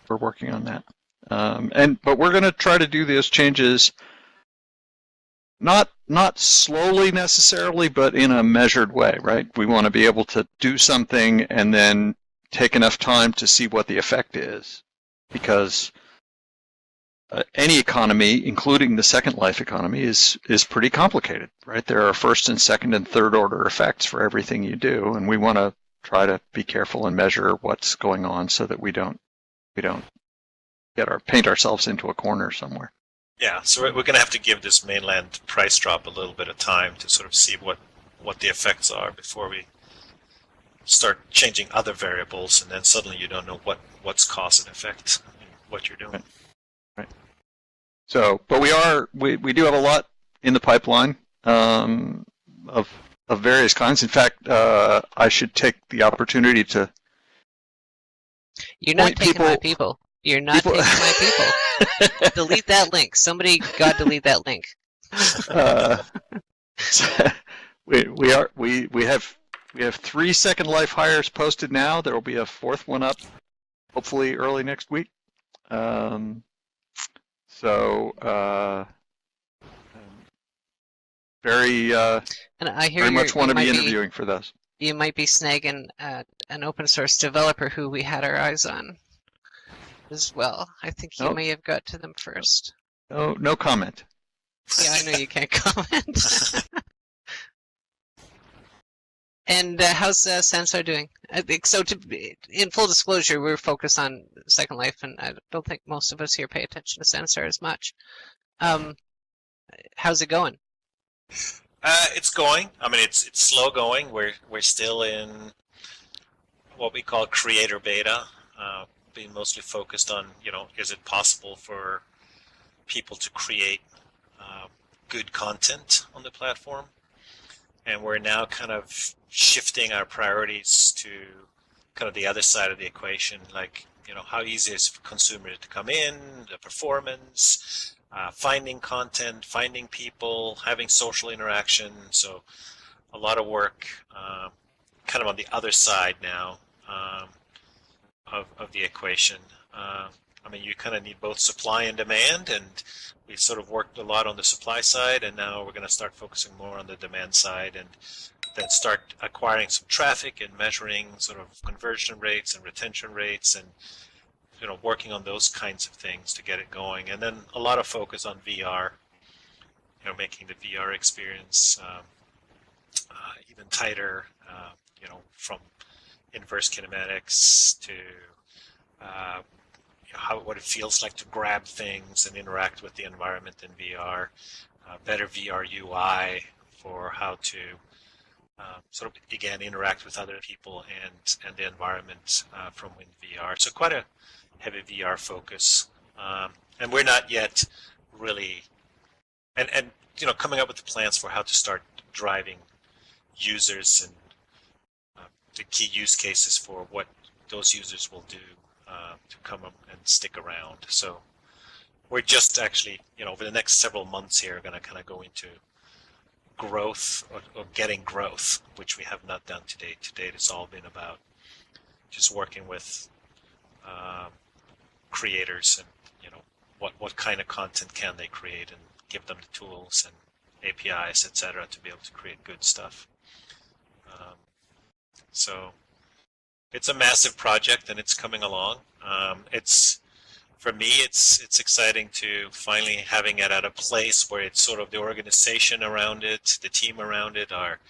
we're working on that. But we're going to try to do those changes not slowly necessarily, but in a measured way, right? We want to be able to do something and then take enough time to see what the effect is, because any economy, including the Second Life economy, is pretty complicated, right? There are first and second and third order effects for everything you do, and we want to try to be careful and measure what's going on so that we don't paint ourselves into a corner somewhere. Yeah, so we're going to have to give this mainland price drop a little bit of time to sort of see what the effects are before we start changing other variables, and then suddenly you don't know what's cause and effect in what you're doing. Right. So, but we do have a lot in the pipeline of various kinds. In fact, I should take the opportunity to. You're not taking my people. You're not taking my people. Delete that link. Somebody got to delete that link. We have 3 Second Life hires posted now. There will be a 4th one up, hopefully early next week. Very and I hear very much want to be interviewing for those. You might be snagging an open source developer who we had our eyes on as well. I think you may have got to them first. No comment. Yeah, I know you can't comment. And how's Sansar doing? I think so. In full disclosure, we're focused on Second Life, and I don't think most of us here pay attention to Sansar as much. How's it going? It's going. I mean, it's slow going. We're still in what we call creator beta, being mostly focused on, is it possible for people to create good content on the platform? And we're now kind of shifting our priorities to kind of the other side of the equation, like, how easy is it for consumers to come in, the performance, finding content, finding people, having social interaction. So a lot of work kind of on the other side now of the equation. I mean, you kind of need both supply and demand, and we've sort of worked a lot on the supply side, and now we're going to start focusing more on the demand side, and then start acquiring some traffic and measuring sort of conversion rates and retention rates, and working on those kinds of things to get it going. And then a lot of focus on VR, making the VR experience even tighter, from inverse kinematics to what it feels like to grab things and interact with the environment in VR, better VR UI for how to sort of, again, interact with other people and the environment from in VR. So quite a heavy VR focus. And we're not yet really, and coming up with the plans for how to start driving users and the key use cases for what those users will do to come up and stick around. So we're just actually, over the next several months here, going to kind of go into growth or getting growth, which we have not done to date. To date, it's all been about just working with creators and, what kind of content can they create, and give them the tools and APIs, etc., to be able to create good stuff. So it's a massive project, and it's coming along. For me, it's exciting to finally having it at a place where it's sort of the organization around it, the team around it are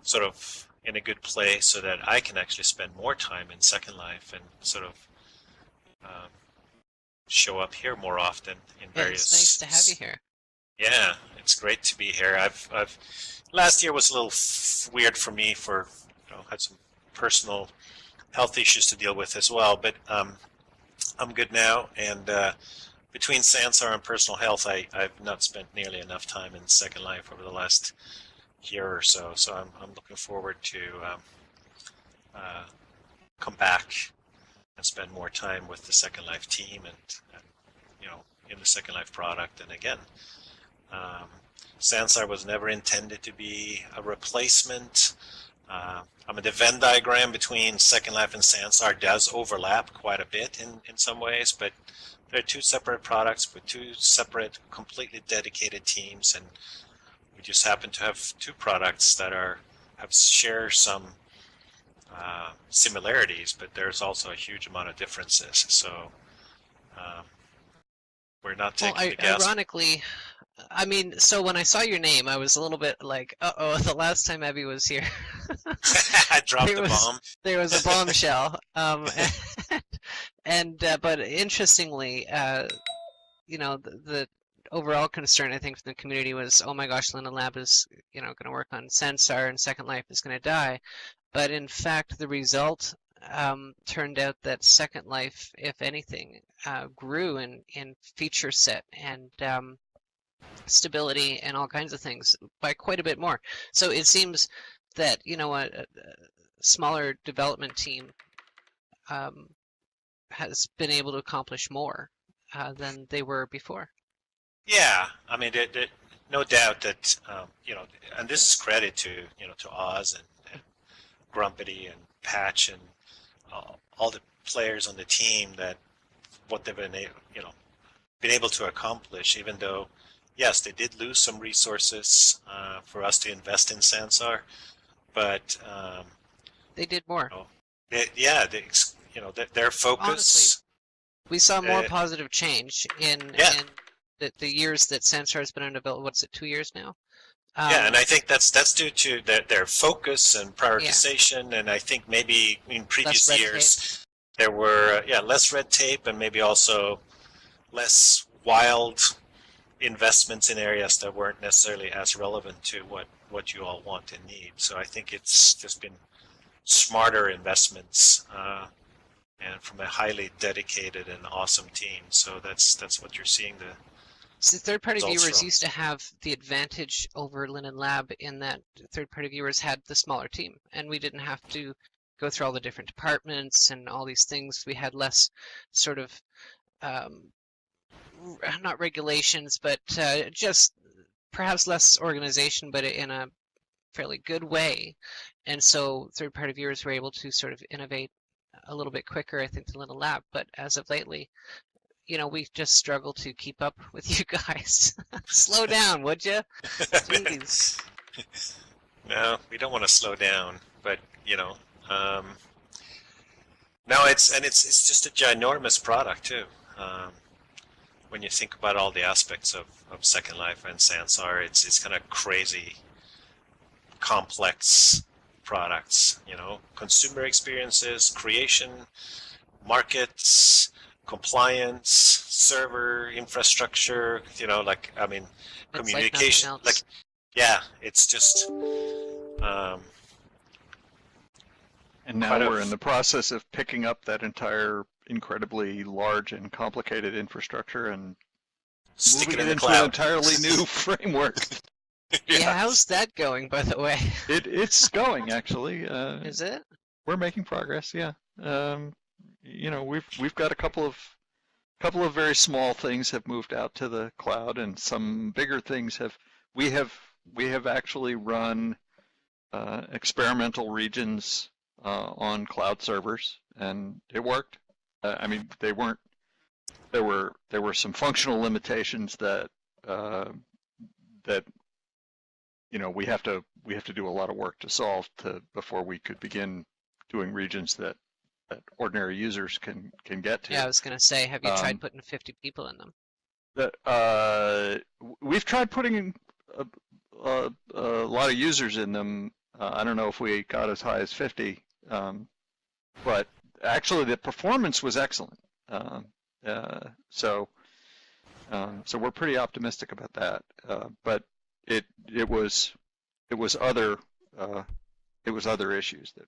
sort of in a good place, so that I can actually spend more time in Second Life and sort of show up here more often in various. It's nice to have you here. Yeah, it's great to be here. I've last year was a little weird for me for had some personal health issues to deal with as well, but I'm good now, and between Sansar and personal health, I've not spent nearly enough time in Second Life over the last year or so. So I'm looking forward to come back and spend more time with the Second Life team and in the Second Life product. And again, Sansar was never intended to be a replacement I mean, the Venn diagram between Second Life and Sansar does overlap quite a bit in some ways, but they're two separate products with two separate, completely dedicated teams, and we just happen to have two products that share some similarities, but there's also a huge amount of differences. So we're not taking the gas. Ironically, I mean, so when I saw your name, I was a little bit like, uh-oh, the last time Ebbe was here. I dropped the bomb. There was a bombshell. But interestingly, the overall concern, I think, from the community was, oh my gosh, Linden Lab is, going to work on Sansar and Second Life is going to die. But in fact, the result turned out that Second Life, if anything, grew in feature set and stability and all kinds of things by quite a bit more. So it seems that a smaller development team has been able to accomplish more than they were before. Yeah, I mean, no doubt that and this is credit to to Oz and Grumpity and Patch and all the players on the team, that what they've been able to accomplish, even though yes, they did lose some resources for us to invest in Sansar, but they did more. Their focus. Honestly, we saw more positive change in the years that Sansar has been in development. What's it, 2 years now? And I think that's due to their focus and prioritization, and I think maybe in previous years there were less red tape and maybe also less wild investments in areas that weren't necessarily as relevant to what you all want and need. So I think it's just been smarter investments and from a highly dedicated and awesome team. So that's what you're seeing. So third-party viewers used to have the advantage over Linden Lab in that third-party viewers had the smaller team, and we didn't have to go through all the different departments and all these things. We had less sort of not regulations, but just perhaps less organization, but in a fairly good way. And so third-party viewers were able to sort of innovate a little bit quicker, I think, than Linden Lab. But as of lately, we just struggle to keep up with you guys. Slow down, would you? Please. No, we don't want to slow down, but no, it's just a ginormous product too. When you think about all the aspects of Second Life and Sansar, it's kind of crazy, complex products. Consumer experiences, creation, markets, compliance, server infrastructure. Communication. It's just. And now we're in the process of picking up that entire incredibly large and complicated infrastructure and moving it into an entirely new framework. Yeah, how's that going, by the way? It's going, actually. Is it? We're making progress, yeah. We've got a couple of very small things have moved out to the cloud, and some bigger things we have actually run experimental regions on cloud servers, and it worked. There were some functional limitations that we have to do a lot of work to solve before we could begin doing regions that ordinary users can get to. Yeah, I was going to say, have you tried putting 50 people in them? We've tried putting a lot of users in them. I don't know if we got as high as 50, but actually the performance was excellent. So we're pretty optimistic about that. But it was other issues that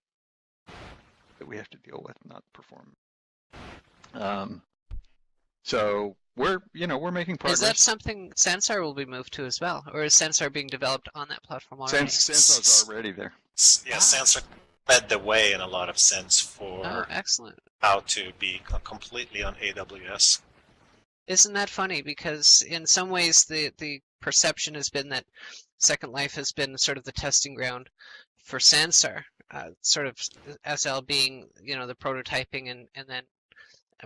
we have to deal with, not performance. So we're making progress. Is that something Sansar will be moved to as well, or is Sansar being developed on that platform already? Sansar's already there. Yeah, Sansar led the way in a lot of sense for excellent. How to be completely on AWS. Isn't that funny? Because in some ways the perception has been that Second Life has been sort of the testing ground for sensor, sort of SL being, the prototyping and then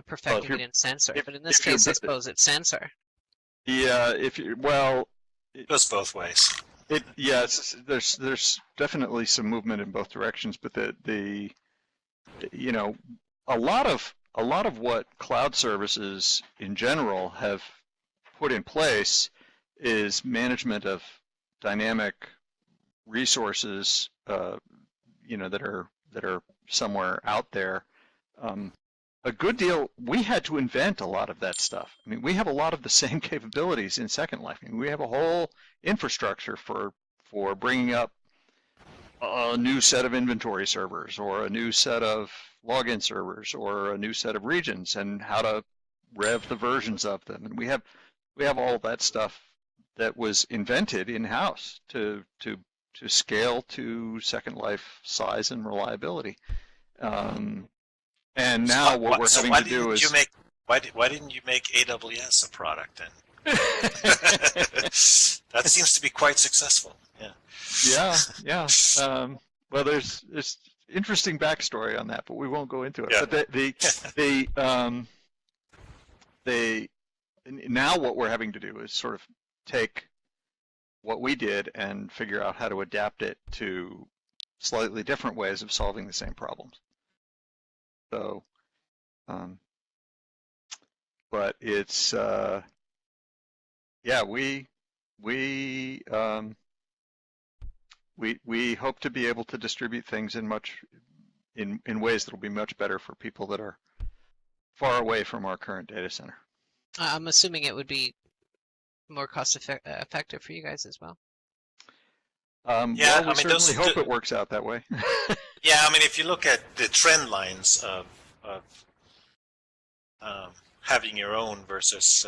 perfecting it in sensor. But in this case, I suppose it's sensor. Yeah, It goes both ways. there's definitely some movement in both directions, but a lot of what cloud services in general have put in place is management of dynamic resources, that are somewhere out there. A good deal. We had to invent a lot of that stuff. I mean, we have a lot of the same capabilities in Second Life. I mean, we have a whole infrastructure for bringing up a new set of inventory servers, or a new set of login servers, or a new set of regions, and how to rev the versions of them. And we have all that stuff that was invented in-house to scale to Second Life size and reliability. And now what we're having to do is why didn't you make AWS a product then? That seems to be quite successful. Yeah. Well, there's interesting backstory on that, but we won't go into it. Yeah. But now what we're having to do is sort of take what we did and figure out how to adapt it to slightly different ways of solving the same problems. So, but it's we hope to be able to distribute things in ways that will be much better for people that are far away from our current data center. I'm assuming it would be more cost effective for you guys as well. We certainly hope it works out that way. Yeah, I mean, if you look at the trend lines of having your own versus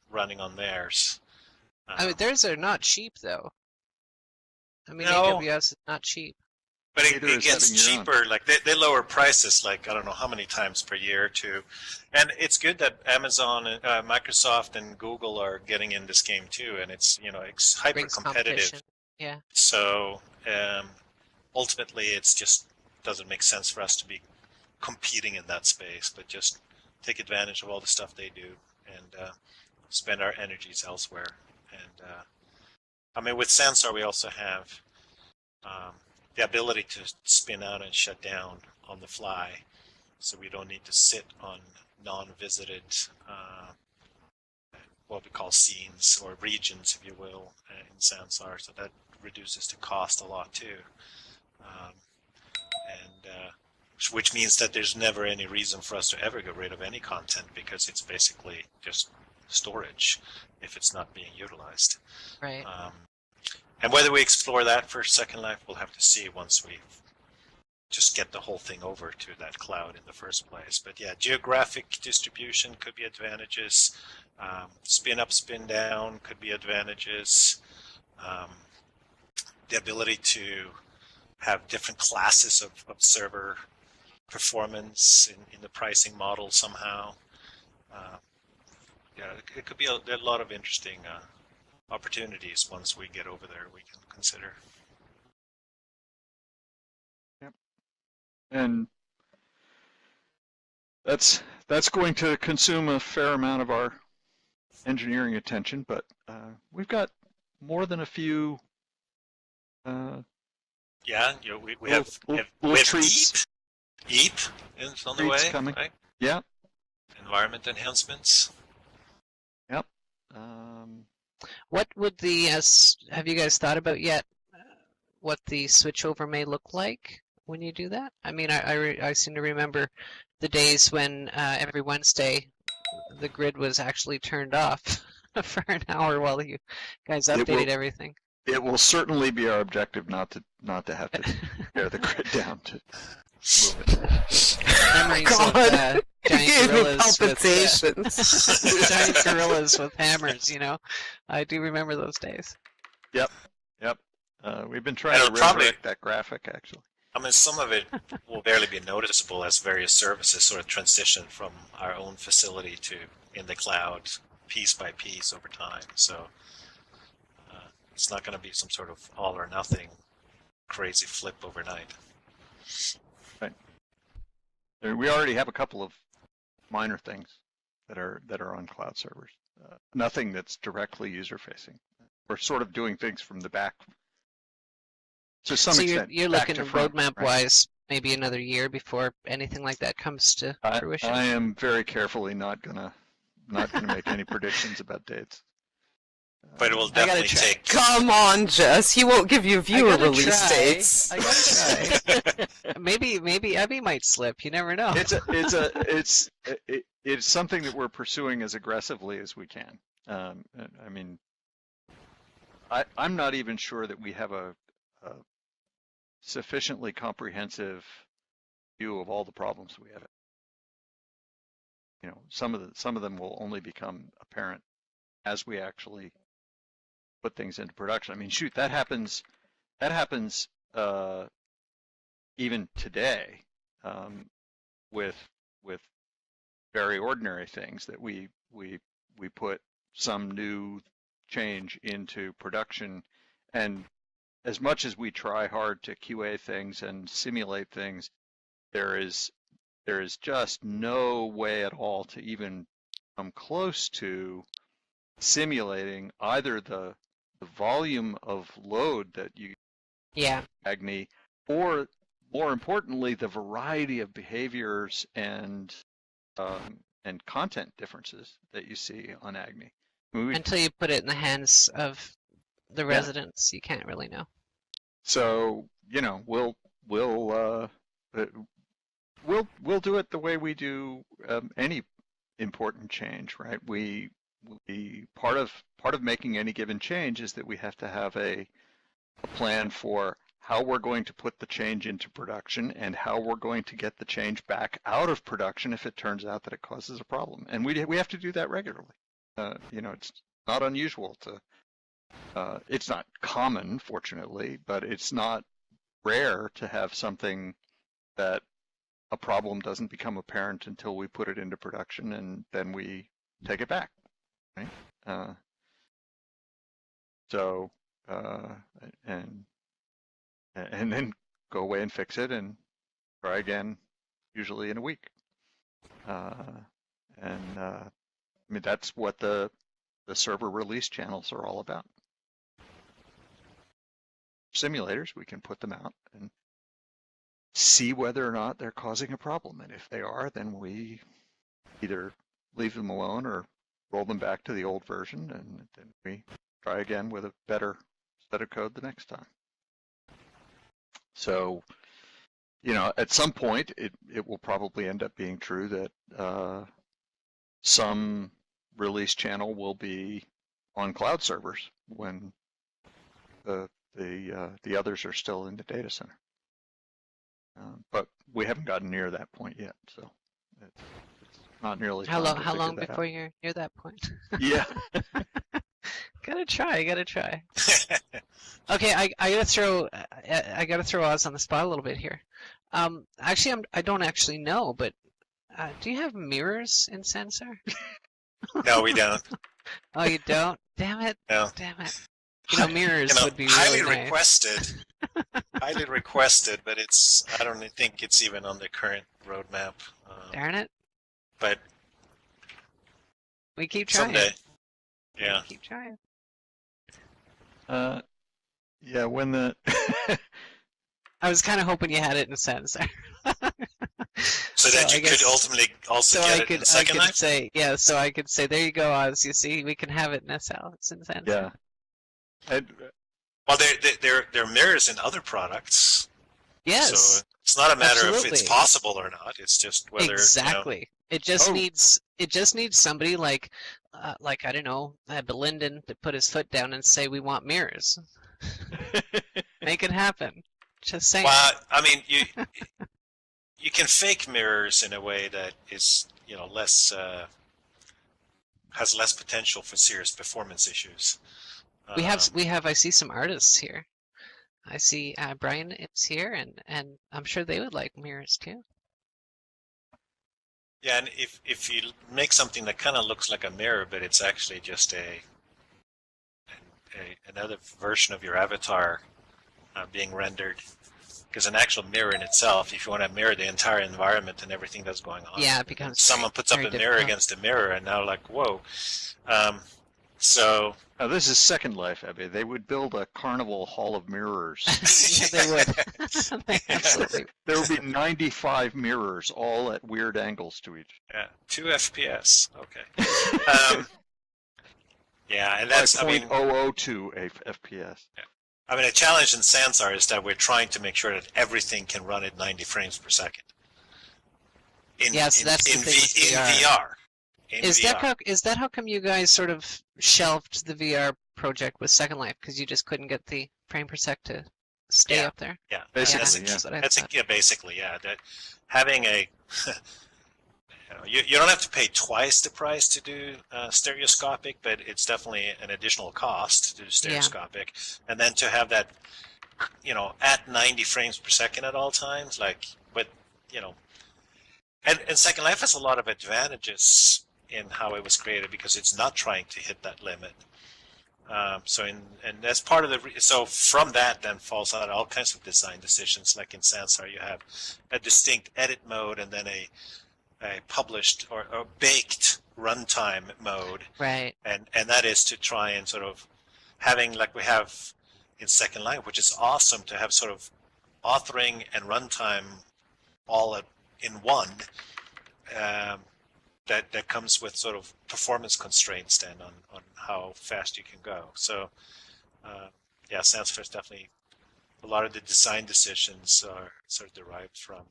running on theirs. I mean, theirs are not cheap, though. I mean, No. AWS is not cheap. But it Neither is gets having your own. cheaper. Like they lower prices, like I don't know how many times per year too. And it's good that Amazon, Microsoft, and Google are getting in this game too. And it's it's hyper Brings competitive. competition. Yeah. So ultimately, it's just doesn't make sense for us to be competing in that space, but just take advantage of all the stuff they do and spend our energies elsewhere. And I mean, with Sensor, we also have the ability to spin out and shut down on the fly, so we don't need to sit on non-visited what we call scenes or regions, if you will, in Sansar. So that reduces the cost a lot too, which means that there's never any reason for us to ever get rid of any content, because it's basically just storage if it's not being utilized. Right. And whether we explore that for Second Life, we'll have to see once we just get the whole thing over to that cloud in the first place. But yeah, geographic distribution could be advantages. Spin up, spin down could be advantages. The ability to have different classes of server performance in the pricing model somehow. It could be a lot of interesting opportunities once we get over there we can consider. Yep. And that's going to consume a fair amount of our engineering attention, but we've got more than a few we have treats. EAP is on the way, coming. right? Yeah. Environment enhancements. Yep. What would have you guys thought about yet what the switchover may look like when you do that? I mean, I seem to remember the days when every Wednesday the grid was actually turned off for an hour while you guys updated everything. It will certainly be our objective not to have to tear the grid down to move it. Memories of giant gorillas with giant gorillas with hammers. I do remember those days. Yep. We've been trying to resurrect that graphic, actually. I mean, some of it will barely be noticeable as various services sort of transition from our own facility to in the cloud piece by piece over time. So it's not going to be some sort of all or nothing crazy flip overnight. Right. We already have a couple of minor things that are on cloud servers. Nothing that's directly user facing. We're sort of doing things from the back to some extent. You're back looking to front, roadmap right? wise, maybe another year before anything like that comes to fruition. I am very carefully not gonna make any predictions about dates. But it will I gotta definitely try. take. Come on, Jess. He won't give you viewer release dates. I gotta try. maybe Ebbe might slip. You never know. It's something that we're pursuing as aggressively as we can. I mean, I'm not even sure that we have a sufficiently comprehensive view of all the problems we have. You know, some of them will only become apparent as we actually put things into production. I mean, shoot, that happens even today with very ordinary things that we put some new change into production, and as much as we try hard to QA things and simulate things, there is just no way at all to even come close to simulating either the volume of load that you Agni, or more importantly, the variety of behaviors and content differences that you see on Agni. I mean, Until you put it in the hands of the residents, you can't really know. So, you know, we'll do it the way we do any important change, right? We part of making any given change is that we have to have a plan for how we're going to put the change into production and how we're going to get the change back out of production if it turns out that it causes a problem. And we have to do that regularly. You know, it's not unusual to. It's not common, fortunately, but it's not rare to have something that a problem doesn't become apparent until we put it into production and then we take it back, right? And then go away and fix it and try again, usually in a week. I mean, that's what the server release channels are all about. Simulators, we can put them out and see whether or not they're causing a problem. And if they are, then we either leave them alone or roll them back to the old version, and then we try again with a better set of code the next time. So, you know, at some point, it will probably end up being true that some release channel will be on cloud servers when the others are still in the data center. But we haven't gotten near that point yet, so it's not nearly. How long before you're near that point? Yeah. Gotta try. Okay, I gotta throw Oz on the spot a little bit here. Actually, I don't actually know, but do you have mirrors in Sensor? No, we don't. Oh, you don't? Damn it! No. Damn it! You know, mirrors would be highly really nice. requested. Highly requested, but I don't think it's even on the current roadmap. Darn it! But we keep trying. Someday, yeah. We keep trying. Yeah, when the I was kind of hoping you had it in Sensor. So that you could ultimately also get it in Second Life? So I could say, there you go, Oz. You see, we can have it in SL. It's in Sensor. Yeah. Well, they're mirrors in other products. Yes. So it's not a matter absolutely. of it's possible or not. It's just whether exactly. You know, it just needs somebody like I don't know, Linden to put his foot down and say we want mirrors. Make it happen. Just saying. Well, I mean, you can fake mirrors in a way that is, you know, less has less potential for serious performance issues. We have. I see some artists here. I see Brian is here, and I'm sure they would like mirrors too. Yeah, and if you make something that kind of looks like a mirror, but it's actually just another version of your avatar being rendered. Because an actual mirror in itself, if you want to mirror the entire environment and everything that's going on, Yeah, it becomes someone puts up a very mirror difficult. against a mirror, and now like, whoa. So Now, this is Second Life, Ebbe. They would build a carnival hall of mirrors. Yeah, they would. They absolutely. There would be 95 mirrors, all at weird angles to each. yeah, 2 FPS. Okay. Yeah, and that's, I mean, 0.002 FPS. a challenge in Sansar is that we're trying to make sure that everything can run at 90 frames per second. Yes, that's the thing with in VR. VR. Is that how come you guys sort of shelved the VR project with Second Life, because you just couldn't get the frame per sec to stay Yeah. up there? Yeah, Basically, that's what I That's thought. yeah, basically, yeah. That having a you don't have to pay twice the price to do stereoscopic, but it's definitely an additional cost to do stereoscopic, and then to have that, at 90 frames per second at all times, like, but and Second Life has a lot of advantages in how it was created because it's not trying to hit that limit. And that's part of so from that then falls out all kinds of design decisions. Like in Sansar, you have a distinct edit mode and then a published or baked runtime mode, Right. and that is to try and sort of having, like we have in Second Life, which is awesome to have sort of authoring and runtime all in one. That comes with sort of performance constraints then on how fast you can go. So yeah, Sansar is definitely, a lot of the design decisions are sort of derived from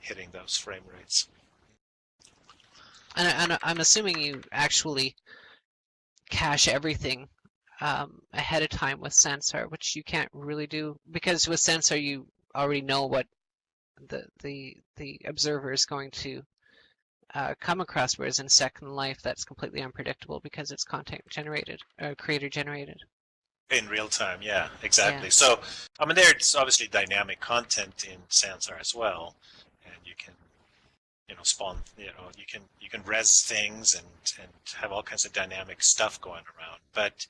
hitting those frame rates. And I'm assuming you actually cache everything ahead of time with Sansar, which you can't really do, because with Sansar you already know what the observer is going to come across, whereas in Second Life that's completely unpredictable because it's content generated, creator generated. In real time, yeah, exactly. Yeah. So, there's obviously dynamic content in Sansar as well, and you can, spawn, you can res things and have all kinds of dynamic stuff going around. But,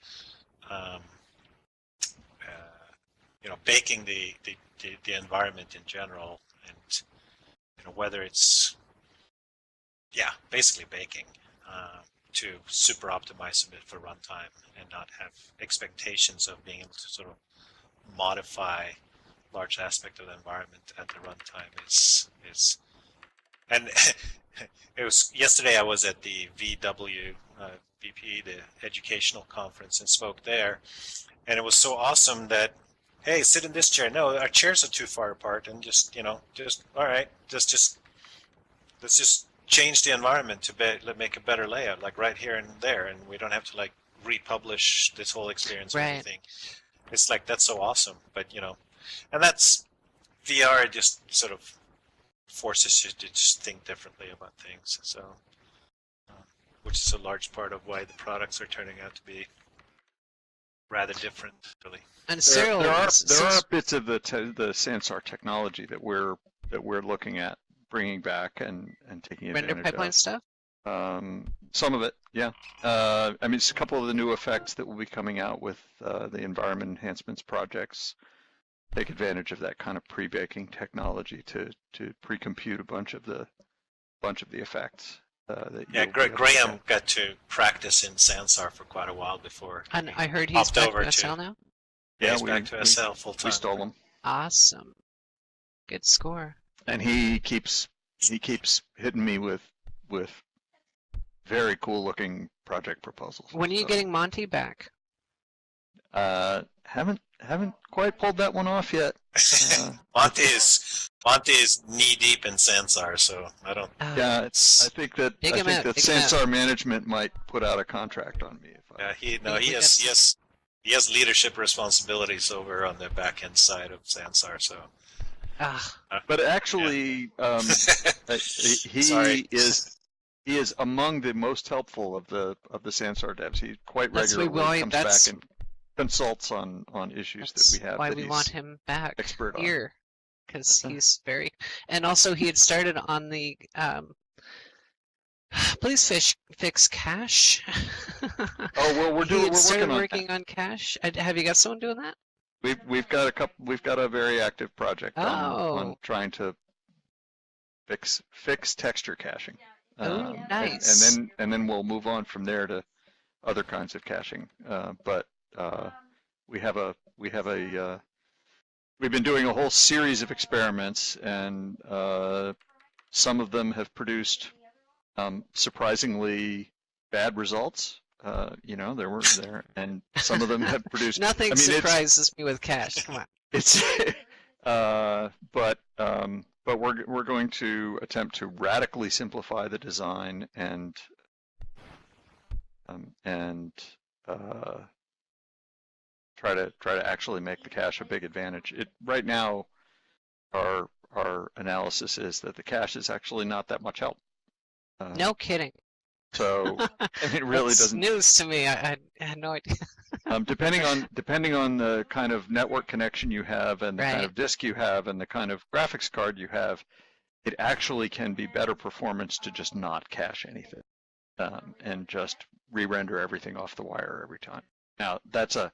baking the environment in general, and whether it's, basically baking. To super optimize a bit for runtime and not have expectations of being able to sort of modify large aspect of the environment at the runtime is and it was yesterday. I was at the VW VP, the educational conference, and spoke there, and it was so awesome that, hey, sit in this chair. No, our chairs are too far apart, and just all right, let's just change the environment to make a better layout, like right here and there, and we don't have to like republish this whole experience or Right. anything. It's like, that's so awesome. But and that's VR just sort of forces you to just think differently about things. So, which is a large part of why the products are turning out to be rather different, really. And There Cyril, are since- bits of the Sansar technology that we're looking at bringing back and taking render advantage pipeline of. stuff. Some of it, yeah. It's a couple of the new effects that will be coming out with the environment enhancements projects. Take advantage of that kind of pre-baking technology to pre-compute a bunch of the effects. That Yeah, you'll be able to Graham get. got to practice in Sansar for quite a while before. And I heard he's Hopped back over to to- SL now. Yeah, he's we- back to SL full time. We stole them, Awesome. Good score. and he keeps hitting me with very cool looking project proposals. When are you So, getting Monty back? haven't quite pulled that one off yet. Monty is knee deep in Sansar, so I don't. Yeah, I It's think that Dig him out, dig him out. Sansar management might put out a contract on me if I. he We has leadership responsibilities over on the back end side of Sansar. So Ah, But actually, Sorry. he is among the most helpful of the Sansar devs. He quite That's regularly comes that's back and consults on issues that that's we have why that we he's want him back expert on. here, because he's very. And also, he had started on the please fix cache. Oh well, we're He had working started on working on cache. Have you got someone doing that? we've got a very active project on Oh. trying to fix texture caching. Oh, And nice. then we'll move on from there to other kinds of caching. But we've been doing a whole series of experiments, and some of them have produced surprisingly bad results. And some of them have produced. Nothing surprises me with cache. Come on. It's but we're going to attempt to radically simplify the design and try to actually make the cache a big advantage. Right now, our analysis is that the cache is actually not that much help. No kidding. So it really That's doesn't. news to me. I had no idea. Depending on the kind of network connection you have and the kind of disk you have and the kind of graphics card you have, it actually can be better performance to just not cache anything and just re-render everything off the wire every time. Now that's an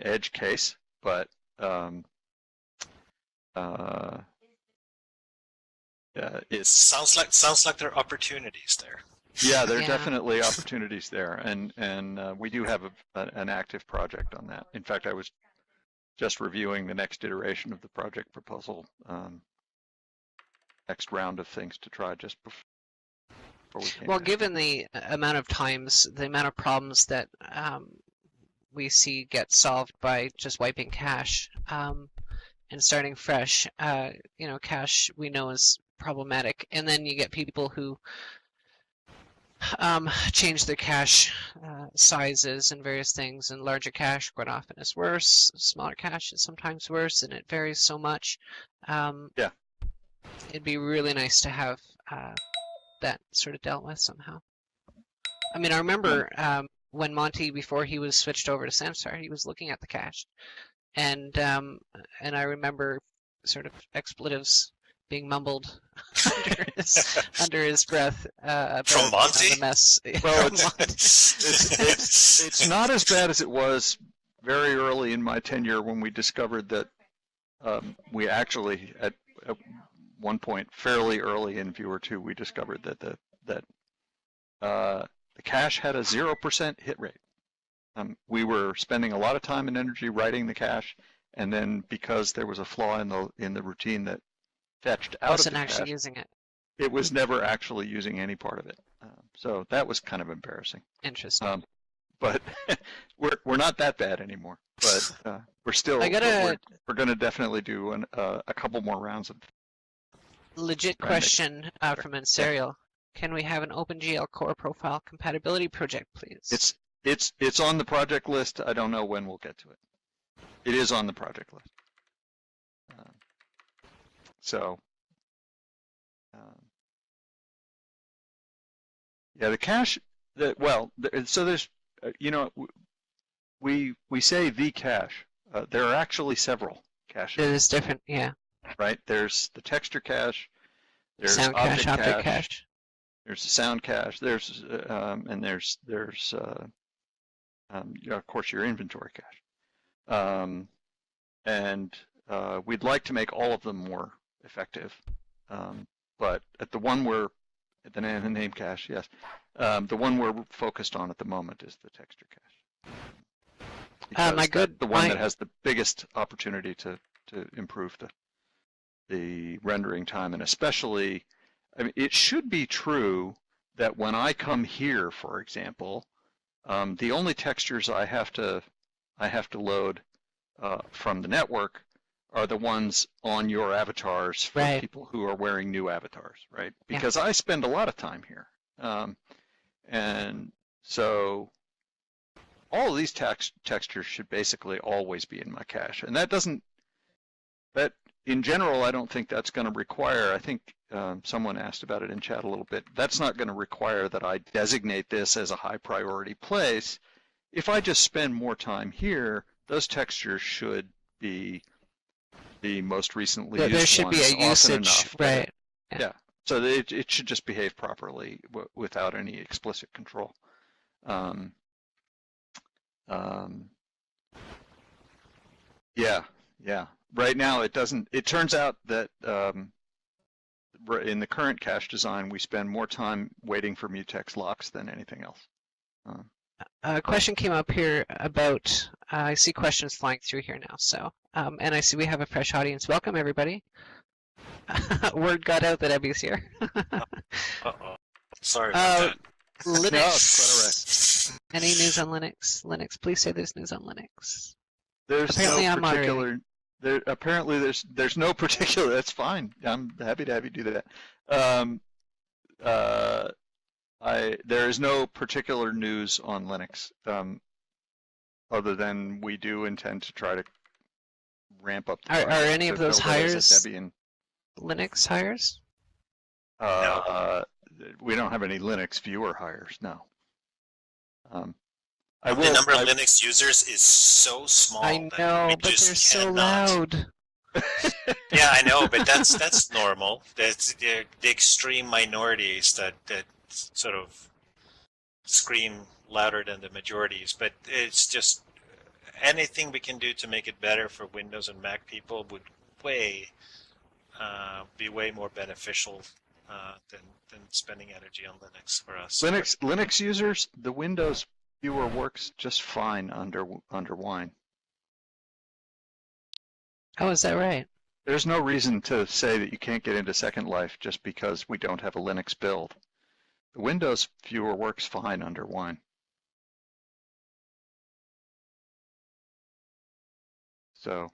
edge case, but it sounds like there are opportunities there. Yeah, there are definitely opportunities there, and we do have an active project on that. In fact, I was just reviewing the next iteration of the project proposal, next round of things to try just before we came. Well, given the amount of times, the amount of problems that we see get solved by just wiping cache and starting fresh, cache we know is problematic, and then you get people who change their cache sizes and various things, and larger cache quite often is worse, smaller cache is sometimes worse, and it varies so much. It'd be really nice to have that sort of dealt with somehow. I mean, I remember when Monty, before he was switched over to Samstar, he was looking at the cache, and I remember sort of expletives being mumbled under his breath about from Monty? the mess. Well, it's not as bad as it was very early in my tenure when we discovered that we actually at one point fairly early in Viewer 2 we discovered that the cache had a 0% hit rate. We were spending a lot of time and energy writing the cache, and then because there was a flaw in the routine that fetched out wasn't of the actually cache, using it. it was never actually using any part of it. So that was kind of embarrassing. Interesting. But we're not that bad anymore. But we're still we're going to definitely do a couple more rounds of. Legit question from Enserial. Can we have an OpenGL core profile compatibility project, please? It's on the project list. I don't know when we'll get to it. It is on the project list. The cache. So there's, we say the cache. There are actually several caches. It is different, yeah. Right. There's the texture cache. There's sound cache, object cache. There's the sound cache. There's and there's of course your inventory cache. And we'd like to make all of them more effective. But at the one the name cache, yes. The one we're focused on at the moment is the texture cache. Because the one that has the biggest opportunity to improve the rendering time, and especially, I mean, it should be true that when I come here, for example, the only textures I have to load from the network are the ones on your avatars for people who are wearing new avatars, right? Because I spend a lot of time here. And so all of these textures should basically always be in my cache. And that in general, I don't think that's going to require, I think someone asked about it in chat a little bit, that's not going to require that I designate this as a high priority place. If I just spend more time here, those textures should be the most recently used ones. There should be a usage, right? Yeah. So it should just behave properly without any explicit control. Yeah, yeah. Right now, it doesn't. It turns out that in the current cache design, we spend more time waiting for mutex locks than anything else. A question came up here about, I see questions flying through here now, so, and I see we have a fresh audience. Welcome, everybody. Word got out that Ebbe's here. Uh-oh. Sorry about that. Linux. No, it's quite all right. Any news on Linux? Linux, please say there's news on Linux. There's Apparently I'm no particular. Apparently, there's no particular. That's fine. I'm happy to have you do that. There is no particular news on Linux, other than we do intend to try to ramp up. Are any of those hires Debian. Linux hires? We don't have any Linux viewer hires. No. The number of Linux users is so small. I know, but they're so loud. Yeah, I know, but that's normal. That's the extreme minorities that sort of scream louder than the majorities. But it's just anything we can do to make it better for Windows and Mac people would be way more beneficial than spending energy on Linux for us. Linux users, the Windows viewer works just fine under Wine. Oh, is that right? There's no reason to say that you can't get into Second Life just because we don't have a Linux build. The Windows viewer works fine under Wine. So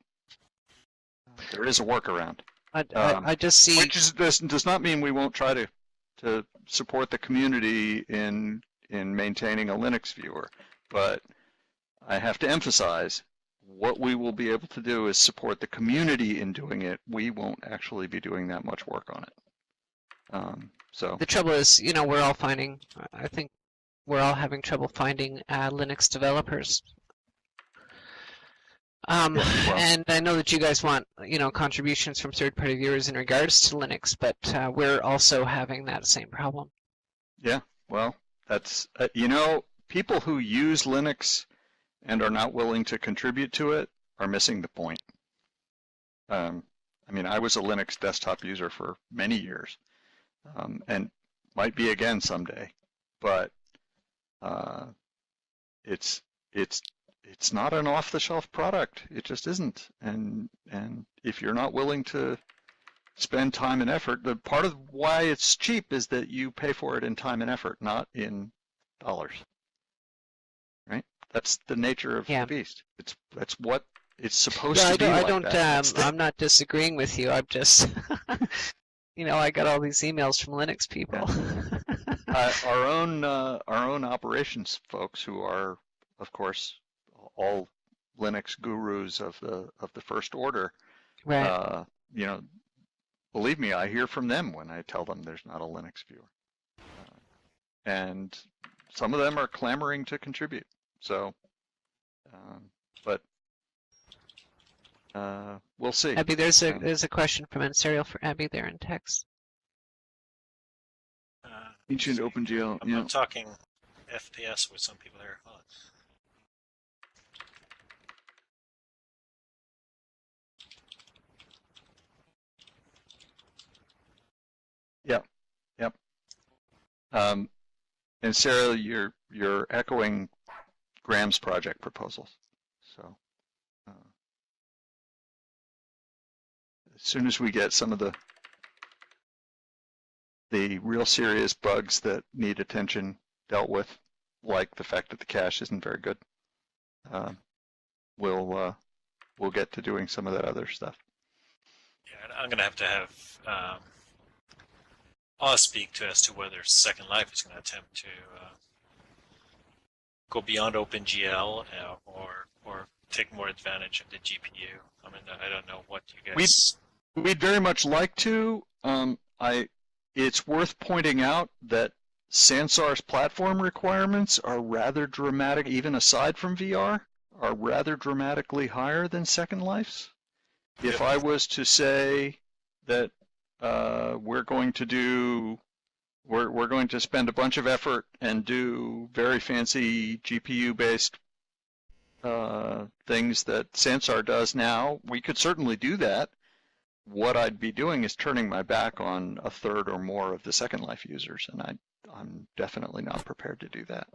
there is a workaround. I just see. Which does not mean we won't try to support the community in maintaining a Linux viewer, but I have to emphasize what we will be able to do is support the community in doing it. We won't actually be doing that much work on it. So the trouble is, we're all finding. I think we're all having trouble finding Linux developers. And I know that you guys want, contributions from third-party viewers in regards to Linux, but we're also having that same problem. Yeah, well, that's people who use Linux and are not willing to contribute to it are missing the point. I was a Linux desktop user for many years, and might be again someday, but it's not an off-the-shelf product. It just isn't. And if you're not willing to spend time and effort, the part of why it's cheap is that you pay for it in time and effort, not in dollars. Right? That's the nature of the beast. That's what it's supposed to be. I'm not disagreeing with you. I'm just, I got all these emails from Linux people. Yeah. Our own operations folks, who are, of course, all Linux gurus of the first order, right? Believe me, I hear from them when I tell them there's not a Linux viewer, and some of them are clamoring to contribute. So, but we'll see. Ebbe, there's a question from Ansariel for Ebbe there in text. Ancient OpenGL. I'm talking FPS with some people there. Hold on. Yep. And Sarah, you're echoing Graham's project proposals. So as soon as we get some of the real serious bugs that need attention dealt with, like the fact that the cache isn't very good, we'll get to doing some of that other stuff. Yeah, I'm gonna have to have I'll speak to as to whether Second Life is going to attempt to go beyond OpenGL or take more advantage of the GPU. I don't know what you guys. We'd very much like to. It's worth pointing out that Sansar's platform requirements are rather dramatic, even aside from VR, are rather dramatically higher than Second Life's. If I was to say that we're going to spend a bunch of effort and do very fancy GPU-based things that Sansar does now. We could certainly do that. What I'd be doing is turning my back on a third or more of the Second Life users, and I'm definitely not prepared to do that.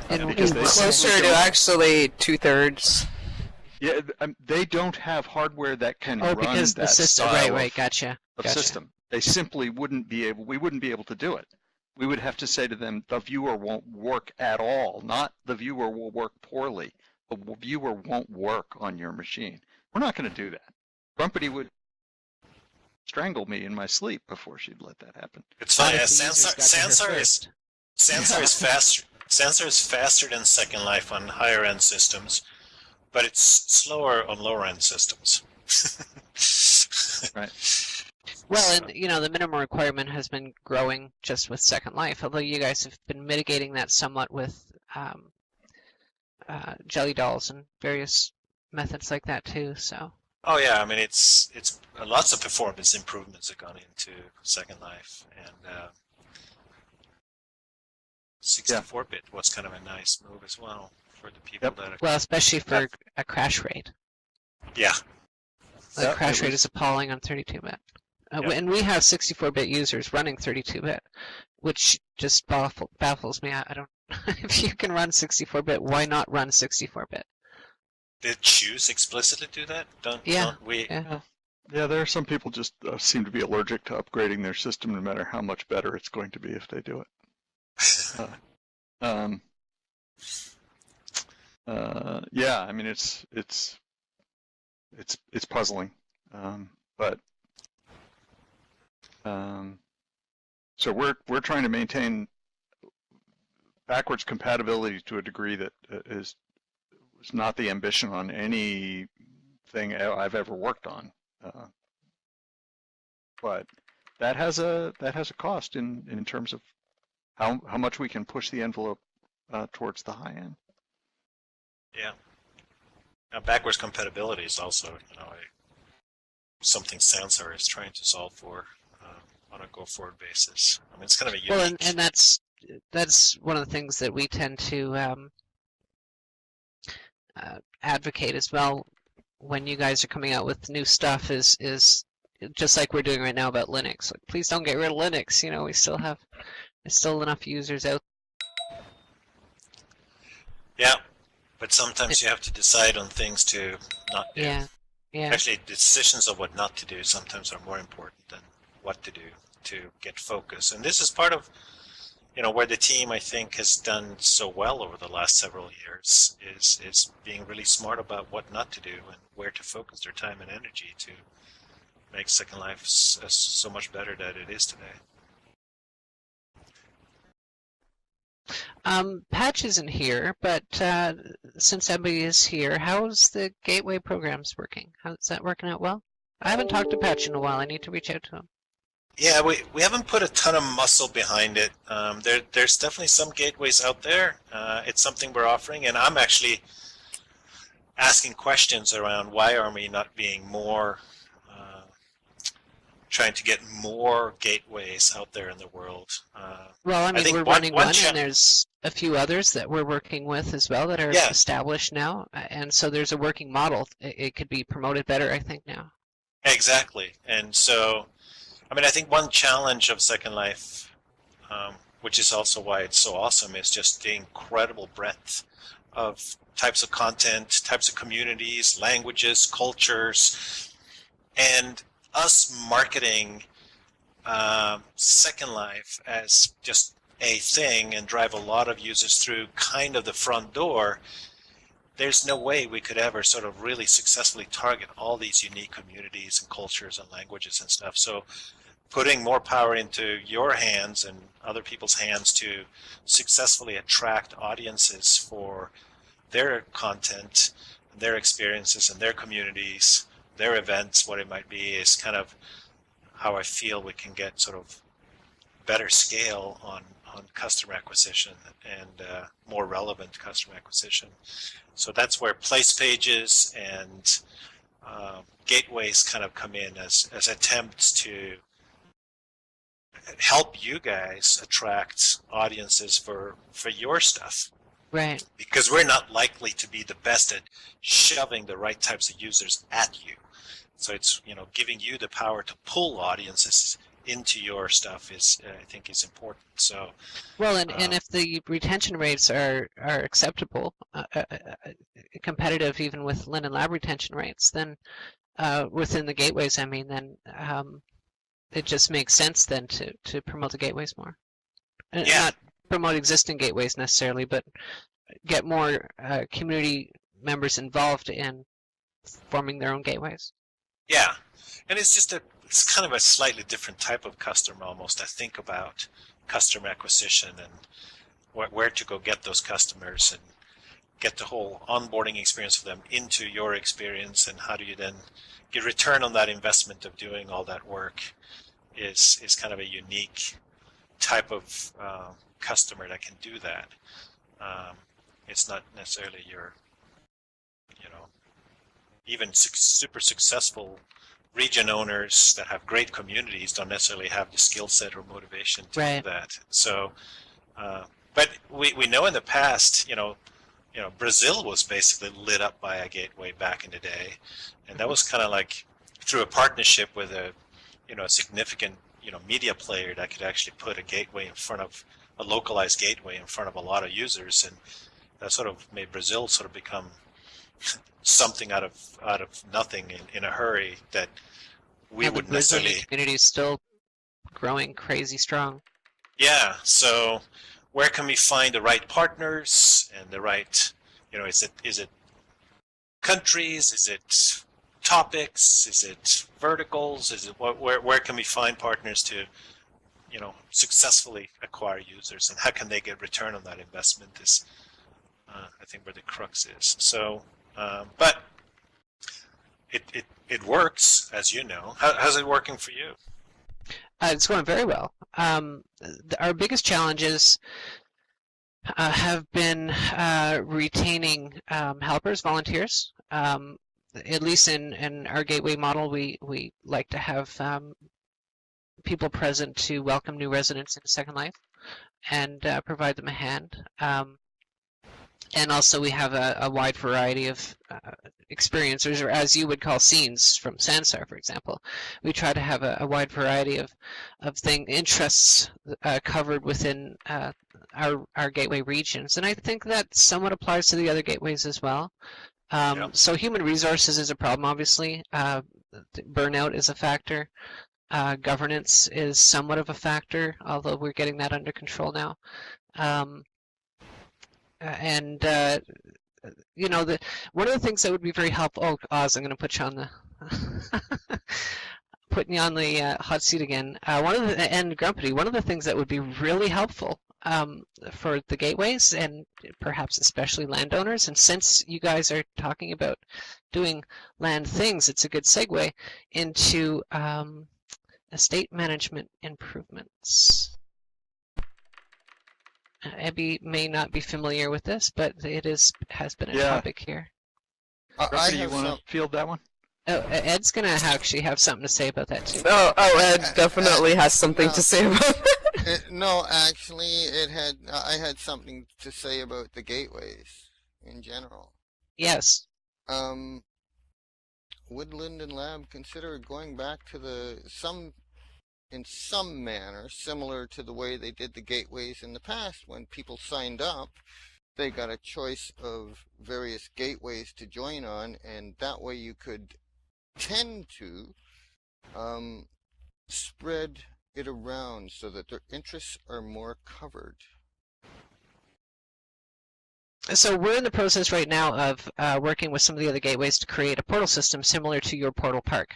Because they Closer to actually 2/3. Yeah, they don't have hardware that can run because that the system, style right, gotcha. system. They simply wouldn't be able. We wouldn't be able to do it. We would have to say to them, the viewer won't work at all. Not the viewer will work poorly. The viewer won't work on your machine. We're not going to do that. Grumpity would strangle me in my sleep before she'd let that happen. It's funny. Sansar is faster. Sansar is faster than Second Life on higher end systems, but it's slower on lower end systems. Right. Well, and the minimum requirement has been growing just with Second Life, although you guys have been mitigating that somewhat with jelly dolls and various methods like that too. So. Oh yeah, I mean it's lots of performance improvements have gone into Second Life, and 64-bit was kind of a nice move as well for the people that are. Well, especially for a crash rate. Yeah. The crash rate is appalling on 32-bit. And we have 64-bit users running 32-bit, which just baffles me. I don't. If you can run 64-bit, why not run 64-bit? Did choose explicitly do that? Don't we? Yeah. Yeah, there are some people just seem to be allergic to upgrading their system, no matter how much better it's going to be if they do it. Yeah, I mean it's puzzling, but so we're trying to maintain backwards compatibility to a degree that is not the ambition on anything I've ever worked on, but that has a cost in terms of how much we can push the envelope towards the high end. Yeah. Now, backwards compatibility is also, something Sansar is trying to solve for on a go-forward basis. I mean, it's kind of a unique. Well, and that's one of the things that we tend to advocate as well when you guys are coming out with new stuff is just like we're doing right now about Linux. Like, please don't get rid of Linux. We still have enough users out. Yeah, but sometimes you have to decide on things to not do. Yeah. Actually, decisions of what not to do sometimes are more important than what to do to get focus. And this is part of, where the team, I think, has done so well over the last several years is being really smart about what not to do and where to focus their time and energy to make Second Life so much better than it is today. Patch isn't here, but since Ebbe is here, how's the gateway programs working? How's that working out well? I haven't talked to Patch in a while. I need to reach out to him. Yeah, we haven't put a ton of muscle behind it. There's definitely some gateways out there. It's something we're offering, and I'm actually asking questions around why are we not being more, trying to get more gateways out there in the world. Well, I mean, we're running one, and there's a few others that we're working with as well that are established now, and so there's a working model. It could be promoted better, I think, now. Exactly, and so, I mean, I think one challenge of Second Life, which is also why it's so awesome, is just the incredible breadth of types of content, types of communities, languages, cultures, and us marketing Second Life as just a thing and drive a lot of users through kind of the front door. There's no way we could ever sort of really successfully target all these unique communities and cultures and languages and stuff. So putting more power into your hands and other people's hands to successfully attract audiences for their content, their experiences, and their communities, their events, what it might be, is kind of how I feel we can get sort of better scale on customer acquisition and more relevant customer acquisition. So that's where place pages and gateways kind of come in as attempts to help you guys attract audiences for your stuff. Right. because we're not likely to be the best at shoving the right types of users at you. So it's, giving you the power to pull audiences into your stuff is, I think, is important. So, Well, and if the retention rates are acceptable, competitive even with Linden Lab retention rates, then within the gateways, I mean, then it just makes sense then to promote the gateways more. Yeah. Not promote existing gateways necessarily, but get more community members involved in forming their own gateways. yeah, and it's kind of a slightly different type of customer almost. I think about customer acquisition and where to go get those customers and get the whole onboarding experience for them into your experience, and how do you then get return on that investment of doing all that work is kind of a unique type of customer that can do that. It's not necessarily your, even super successful region owners that have great communities don't necessarily have the skill set or motivation to Right. do that. So, but we know in the past, Brazil was basically lit up by a gateway back in the day, and that was kind of like through a partnership with a significant media player that could actually put a gateway in front of a localized gateway in front of a lot of users, and that sort of made Brazil sort of become something out of nothing in a hurry that we And the wouldn't Brazilian necessarily. community is still growing crazy strong. Yeah. So where can we find the right partners and the right, is it countries? Is it topics? Is it verticals? Is it where can we find partners to, successfully acquire users, and how can they get return on that investment is, I think, where the crux is. So, but it works, as you know. How's it working for you? It's going very well. Our biggest challenges have been retaining helpers, volunteers. At least in our gateway model, we like to have people present to welcome new residents into Second Life and provide them a hand. And also we have a wide variety of experiencers, or as you would call scenes, from Sansar, for example. We try to have a wide variety of interests covered within our gateway regions. And I think that somewhat applies to the other gateways as well. Yeah. So human resources is a problem, obviously. Burnout is a factor. Governance is somewhat of a factor, although we're getting that under control now. One of the things that would be very helpful. Oh, Oz, I'm going to put you on the putting you on the hot seat again. And Grumpy, one of the things that would be really helpful for the gateways, and perhaps especially landowners, and since you guys are talking about doing land things, it's a good segue into estate management improvements. Ebbe may not be familiar with this, but it has been a topic here. Grumpy, you want to field that one? Oh, Ed's going to actually have something to say about that too. Oh, Ed definitely has something to say about it. No, actually, I had something to say about the gateways in general. Yes. Would Linden Lab consider going back to in some manner, similar to the way they did the gateways in the past? When people signed up, they got a choice of various gateways to join on, and that way you could tend to spread it around so that their interests are more covered. So we're in the process right now of working with some of the other gateways to create a portal system similar to your portal park,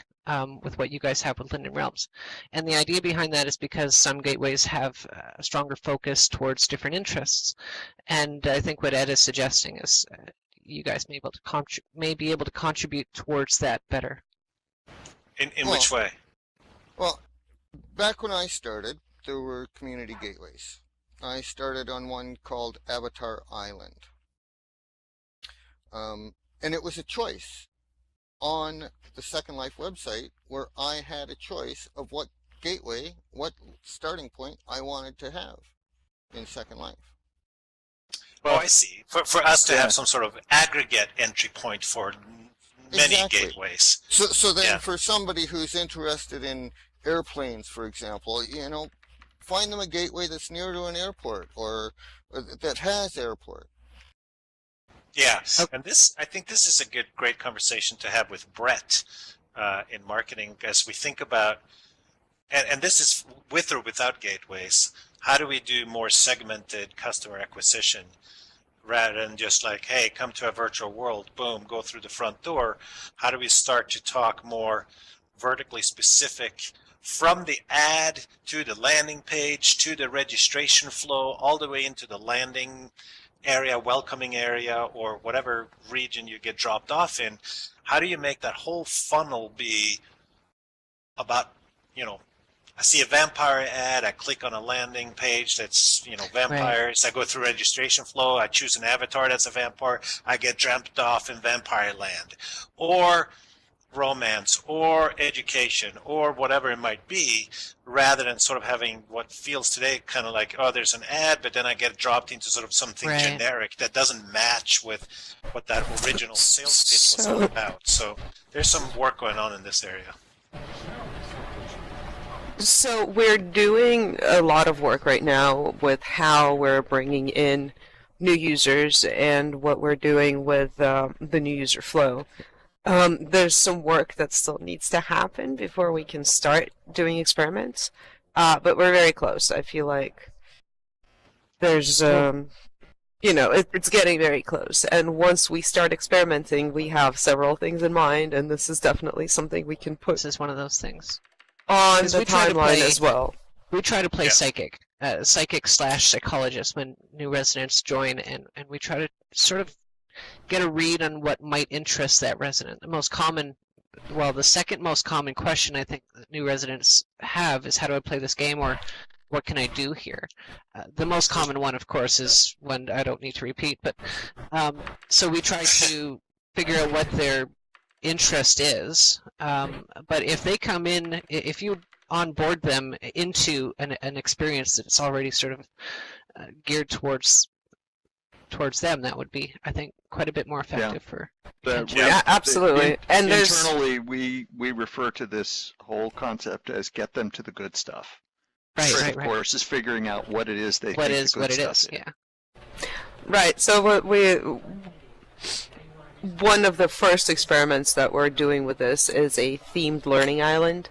with what you guys have with Linden Realms. And the idea behind that is because some gateways have a stronger focus towards different interests. And I think what Ed is suggesting is you guys may be able to contribute towards that better. In which way? Well, back when I started, there were community gateways. I started on one called Avatar Island. And it was a choice on the Second Life website, where I had a choice of what gateway, what starting point I wanted to have in Second Life. Oh, I see. For us to Yeah. have some sort of aggregate entry point for many Exactly. gateways. So then Yeah. for somebody who's interested in airplanes, for example, find them a gateway that's near to an airport or that has airport. Yeah, and I think this is a great conversation to have with Brett in marketing as we think about, and this is with or without gateways, how do we do more segmented customer acquisition rather than just like, hey, come to a virtual world, boom, go through the front door. How do we start to talk more vertically specific from the ad to the landing page to the registration flow all the way into the landing area, welcoming area, or whatever region you get dropped off in? How do you make that whole funnel be about, I see a vampire ad, I click on a landing page that's, vampires, I go through registration flow, I choose an avatar that's a vampire, I get dropped off in vampire land. Or romance, or education, or whatever it might be, rather than sort of having what feels today kind of like, oh, there's an ad, but then I get dropped into sort of something generic that doesn't match with what that original sales pitch was all about. So there's some work going on in this area. So we're doing a lot of work right now with how we're bringing in new users and what we're doing with the new user flow. There's some work that still needs to happen before we can start doing experiments, but we're very close. I feel like there's, it's getting very close. And once we start experimenting, we have several things in mind, and this is definitely something we can put This is one of those things. on 'Cause the we try to timeline play- as well. We try to play Yeah. psychic/psychologist when new residents join, and we try to sort of get a read on what might interest that resident. The second most common question I think that new residents have is, how do I play this game, or what can I do here? The most common one, of course, is one I don't need to repeat, but so we try to figure out what their interest is. But if they come in, if you onboard them into an experience that's already sort of geared towards them, that would be, I think, quite a bit more effective for retention. Yeah, absolutely. And there's Internally, we refer to this whole concept as get them to the good stuff. Right. Of course, is figuring out what it is they What think is the what good it stuff is? Yeah. right. So one of the first experiments that we're doing with this is a themed learning island.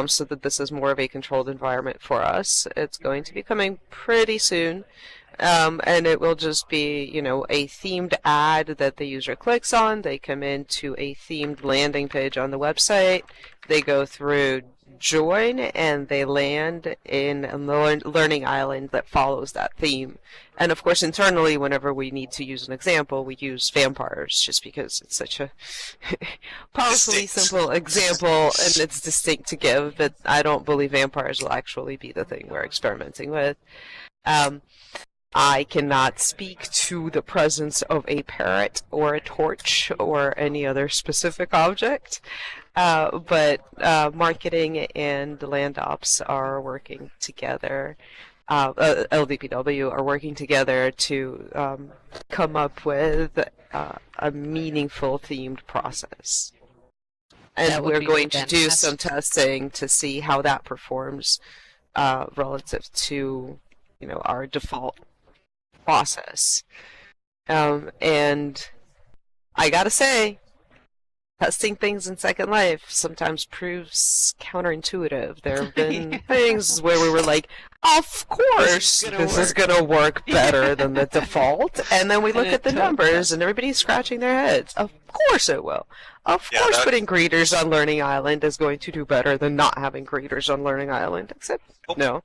So that this is more of a controlled environment for us. It's going to be coming pretty soon. And it will just be, a themed ad that the user clicks on. They come into a themed landing page on the website. They go through join, and they land in a learning island that follows that theme. And of course, internally, whenever we need to use an example, we use vampires, just because it's such a powerfully simple example, and it's distinct to give, but I don't believe vampires will actually be the thing we're experimenting with. I cannot speak to the presence of a parrot or a torch or any other specific object, but marketing and land ops are working together. LDPW are working together to come up with a meaningful themed process. And That would we're be going to do fantastic. some testing to see how that performs relative to, our default process. And I gotta say, testing things in Second Life sometimes proves counterintuitive. There have been things where we were like, of course this is gonna work better than the default, and then we look at the numbers and everybody's scratching their heads. Of course it will. Of course putting greeters on Learning Island is going to do better than not having greeters on Learning Island, except no.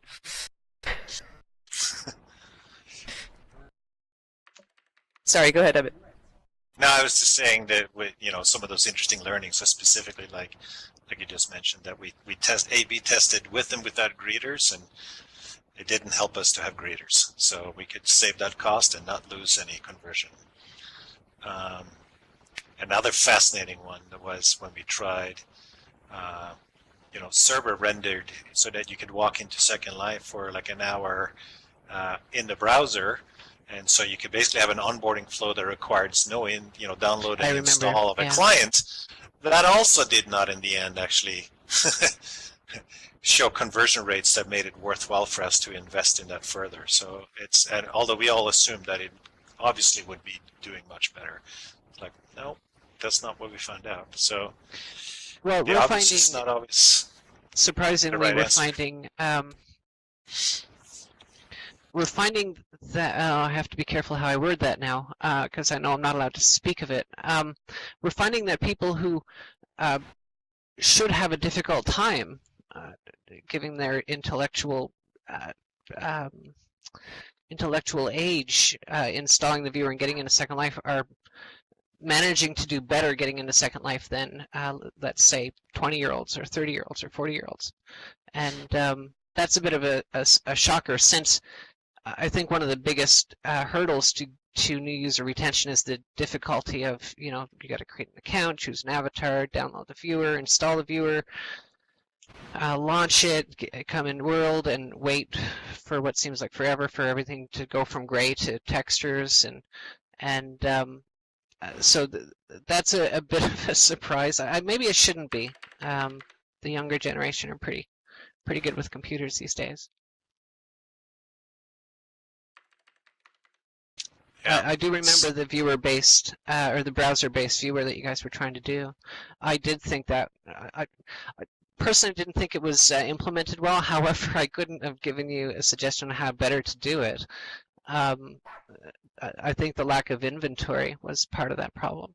Sorry, go ahead, Ebbe. No, I was just saying that with some of those interesting learnings, so specifically like you just mentioned, that we A/B tested with and without greeters, and it didn't help us to have greeters, so we could save that cost and not lose any conversion. Another fascinating one was when we tried, server rendered so that you could walk into Second Life for like an hour in the browser, And so you could basically have an onboarding flow that requires no download I and remember, install of a yeah. client. That also did not in the end actually show conversion rates that made it worthwhile for us to invest in that further. So and although we all assumed that it obviously would be doing much better, it's like, no, that's not what we found out. So Well, the we're obvious is finding, not always surprisingly, the right we're answer. finding that I have to be careful how I word that now, because I know I'm not allowed to speak of it. We're finding that people who should have a difficult time giving their intellectual age installing the viewer and getting into Second Life are managing to do better getting into Second Life than, let's say, 20-year-olds or 30-year-olds or 40-year-olds. And that's a bit of a shocker, since I think one of the biggest hurdles to new user retention is the difficulty of, you got to create an account, choose an avatar, download the viewer, install the viewer, launch it, come in world, and wait for what seems like forever for everything to go from gray to textures, and so that's a bit of a surprise. Maybe it shouldn't be. The younger generation are pretty good with computers these days. Yeah. I do remember the viewer-based or the browser-based viewer that you guys were trying to do. I did think that I personally didn't think it was implemented well. However, I couldn't have given you a suggestion on how better to do it. I think the lack of inventory was part of that problem.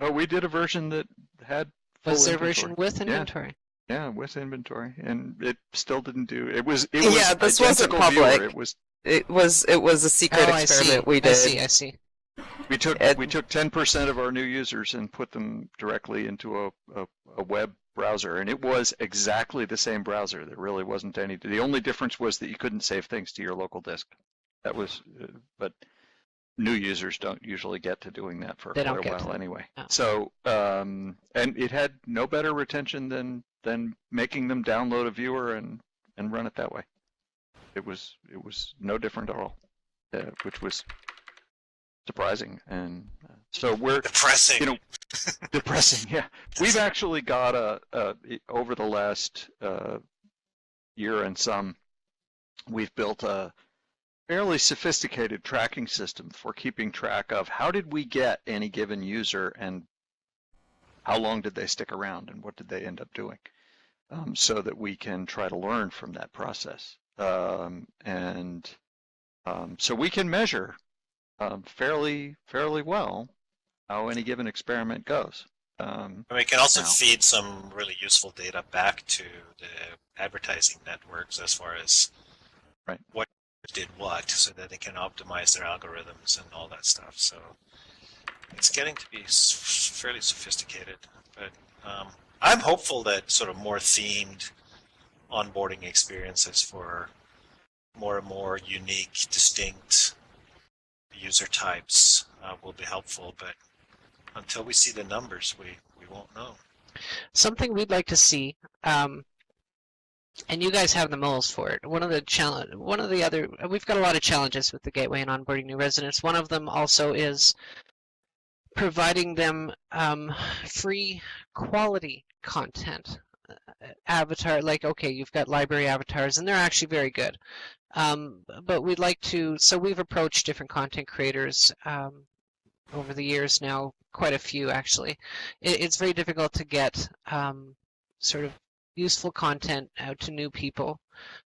Oh, we did a version that had full Was there a inventory. version with inventory? Yeah, with inventory, and it still didn't do. It was Yeah, this wasn't identical public. viewer. It was a secret experiment we did. I see. We took 10% of our new users and put them directly into a web browser, and it was exactly the same browser. There really wasn't any. The only difference was that you couldn't save things to your local disk. That was, but new users don't usually get to doing that for quite a while anyway. No. So, and it had no better retention than making them download a viewer and run it that way. It was no different at all, which was surprising. And so we're depressing. Depressing. Yeah, we've actually got over the last year and some, we've built a fairly sophisticated tracking system for keeping track of how did we get any given user and how long did they stick around and what did they end up doing, so that we can try to learn from that process. So we can measure fairly well how any given experiment goes. And we can also feed some really useful data back to the advertising networks as far as what did what, so that they can optimize their algorithms and all that stuff. So it's getting to be fairly sophisticated. But I'm hopeful that sort of more themed onboarding experiences for more and more unique, distinct user types will be helpful. But until we see the numbers, we won't know. Something we'd like to see, and you guys have the moles for it. We've got a lot of challenges with the gateway and onboarding new residents. One of them also is providing them free quality content. Avatar, you've got library avatars, and they're actually very good. But we'd like to, so we've approached different content creators over the years now, quite a few actually. It's very difficult to get sort of useful content out to new people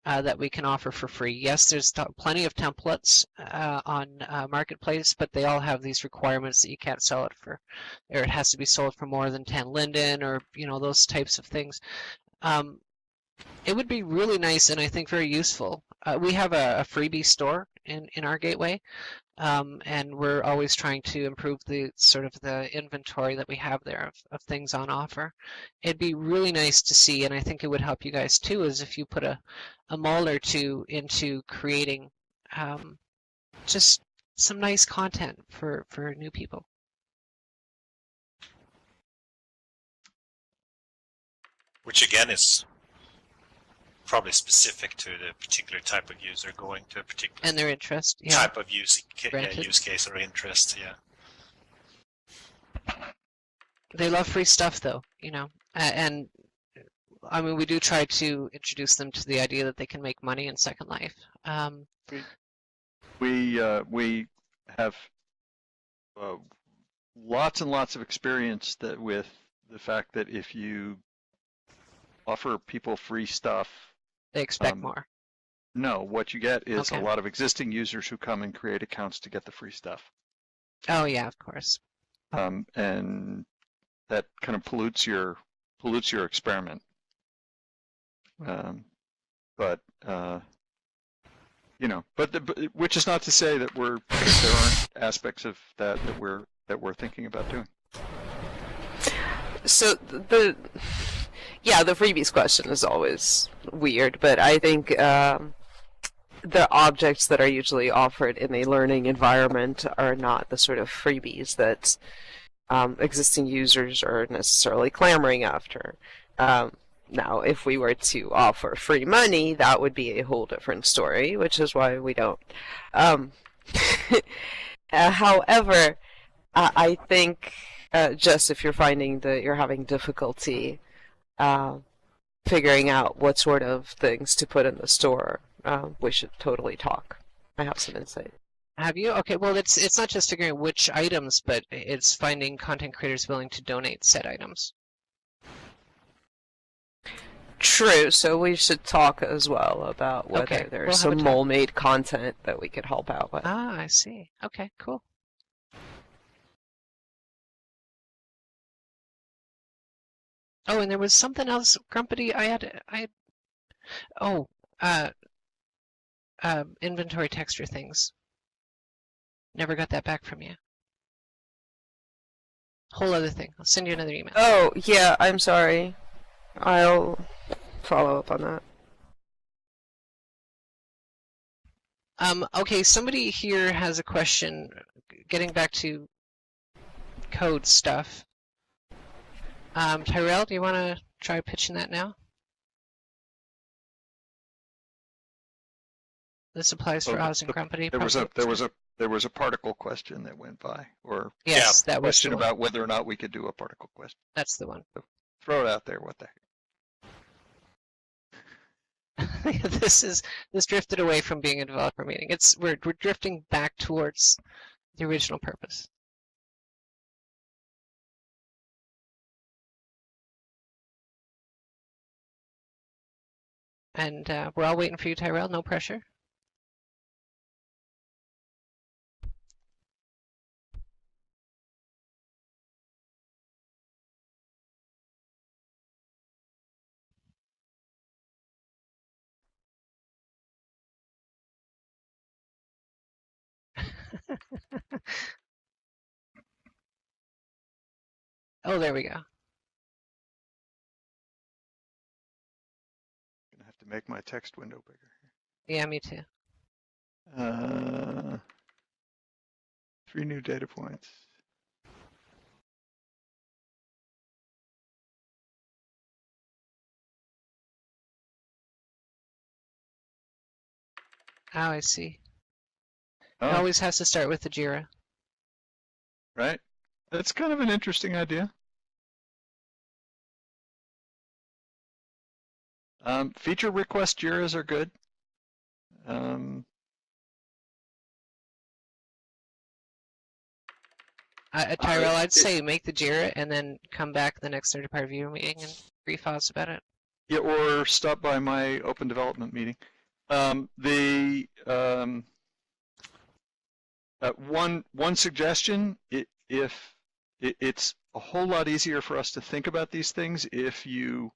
that we can offer for free. Yes, there's plenty of templates on Marketplace, but they all have these requirements that you can't sell it for, or it has to be sold for more than 10 Linden, or those types of things. It would be really nice and I think very useful. We have a freebie store in our gateway, and we're always trying to improve the inventory that we have there of things on offer. It'd be really nice to see, and I think it would help you guys too, is if you put a mole or two into creating just some nice content for new people. Which again is probably specific to the particular type of user going to a particular And their interest, yeah. type of use Granted. use case or interest. Yeah. They love free stuff, though, and I mean, we do try to introduce them to the idea that they can make money in Second Life. We have lots and lots of experience with the fact that if you offer people free stuff, They expect more. no, what you get is Okay. a lot of existing users who come and create accounts to get the free stuff. Oh yeah, of course. And that kind of pollutes your experiment. But which is not to say that there aren't aspects of that we're thinking about doing. So the freebies question is always weird, but I think the objects that are usually offered in a learning environment are not the sort of freebies that existing users are necessarily clamoring after. Now, if we were to offer free money, that would be a whole different story, which is why we don't. However, I think just if you're finding that you're having difficulty figuring out what sort of things to put in the store, we should totally talk. I have some insight. Have you? Okay, well, it's not just figuring which items, but it's finding content creators willing to donate said items. True, so we should talk as well about whether Okay, there's we'll have a some talk. mole-made content that we could help out with. Ah, I see. Okay, cool. Oh, and there was something else, Grumpy. Inventory texture things. Never got that back from you. Whole other thing. I'll send you another email. Oh, yeah, I'm sorry. I'll follow up on that. Okay, somebody here has a question, getting back to code stuff. Tyrell, do you want to try pitching that now? This applies for Oz and Grumpy. There was a particle question that went by, or Yes, that was question the one. about whether or not we could do a particle question. That's the one. Throw it out there. What the heck? This drifted away from being a developer meeting. We're drifting back towards the original purpose. And we're all waiting for you, Tyrell. No pressure. Oh, there we go. I'm gonna have to make my text window bigger. Yeah, me too. 3 new data points. Oh, I see. Oh, It always has to start with the Jira. right. That's kind of an interesting idea. Feature request JIRAs are good. Tyrell, I'd say make the Jira and then come back the next third-party review meeting and brief us about it. Yeah, or stop by my open development meeting. One suggestion, if it's a whole lot easier for us to think about these things if you've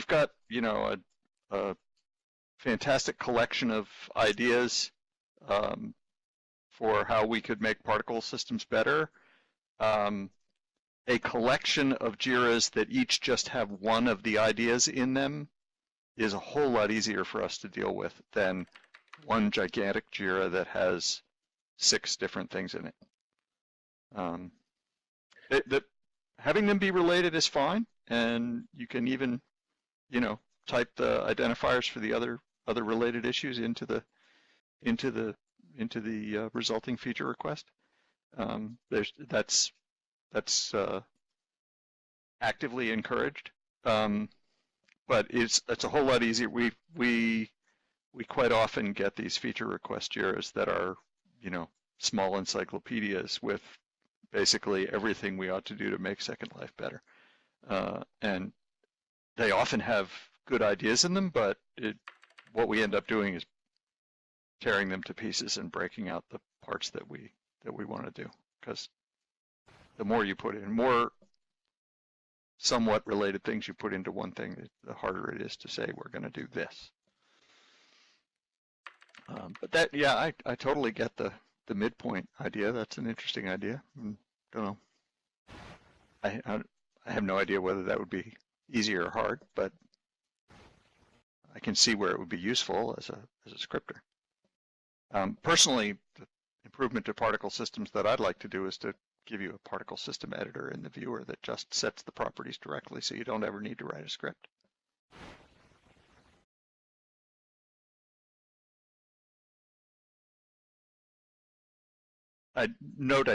got a fantastic collection of ideas for how we could make particle systems better. A collection of JIRAs that each just have one of the ideas in them is a whole lot easier for us to deal with than one gigantic JIRA that has 6 different things in it. Having them be related is fine, and you can even, type the identifiers for the other related issues into the resulting feature request. That's actively encouraged, but it's a whole lot easier. We quite often get these feature request JIRAs that are, small encyclopedias with basically everything we ought to do to make Second Life better, and they often have good ideas in them, but what we end up doing is tearing them to pieces and breaking out the parts that we want to do, because the more you put in, more somewhat related things you put into one thing, the harder it is to say we're going to do this. But that, yeah, I totally get the midpoint idea. That's an interesting idea. Don't know. I have no idea whether that would be easy or hard, but I can see where it would be useful as a scripter. Personally, the improvement to particle systems that I'd like to do is to give you a particle system editor in the viewer that just sets the properties directly, so you don't ever need to write a script. I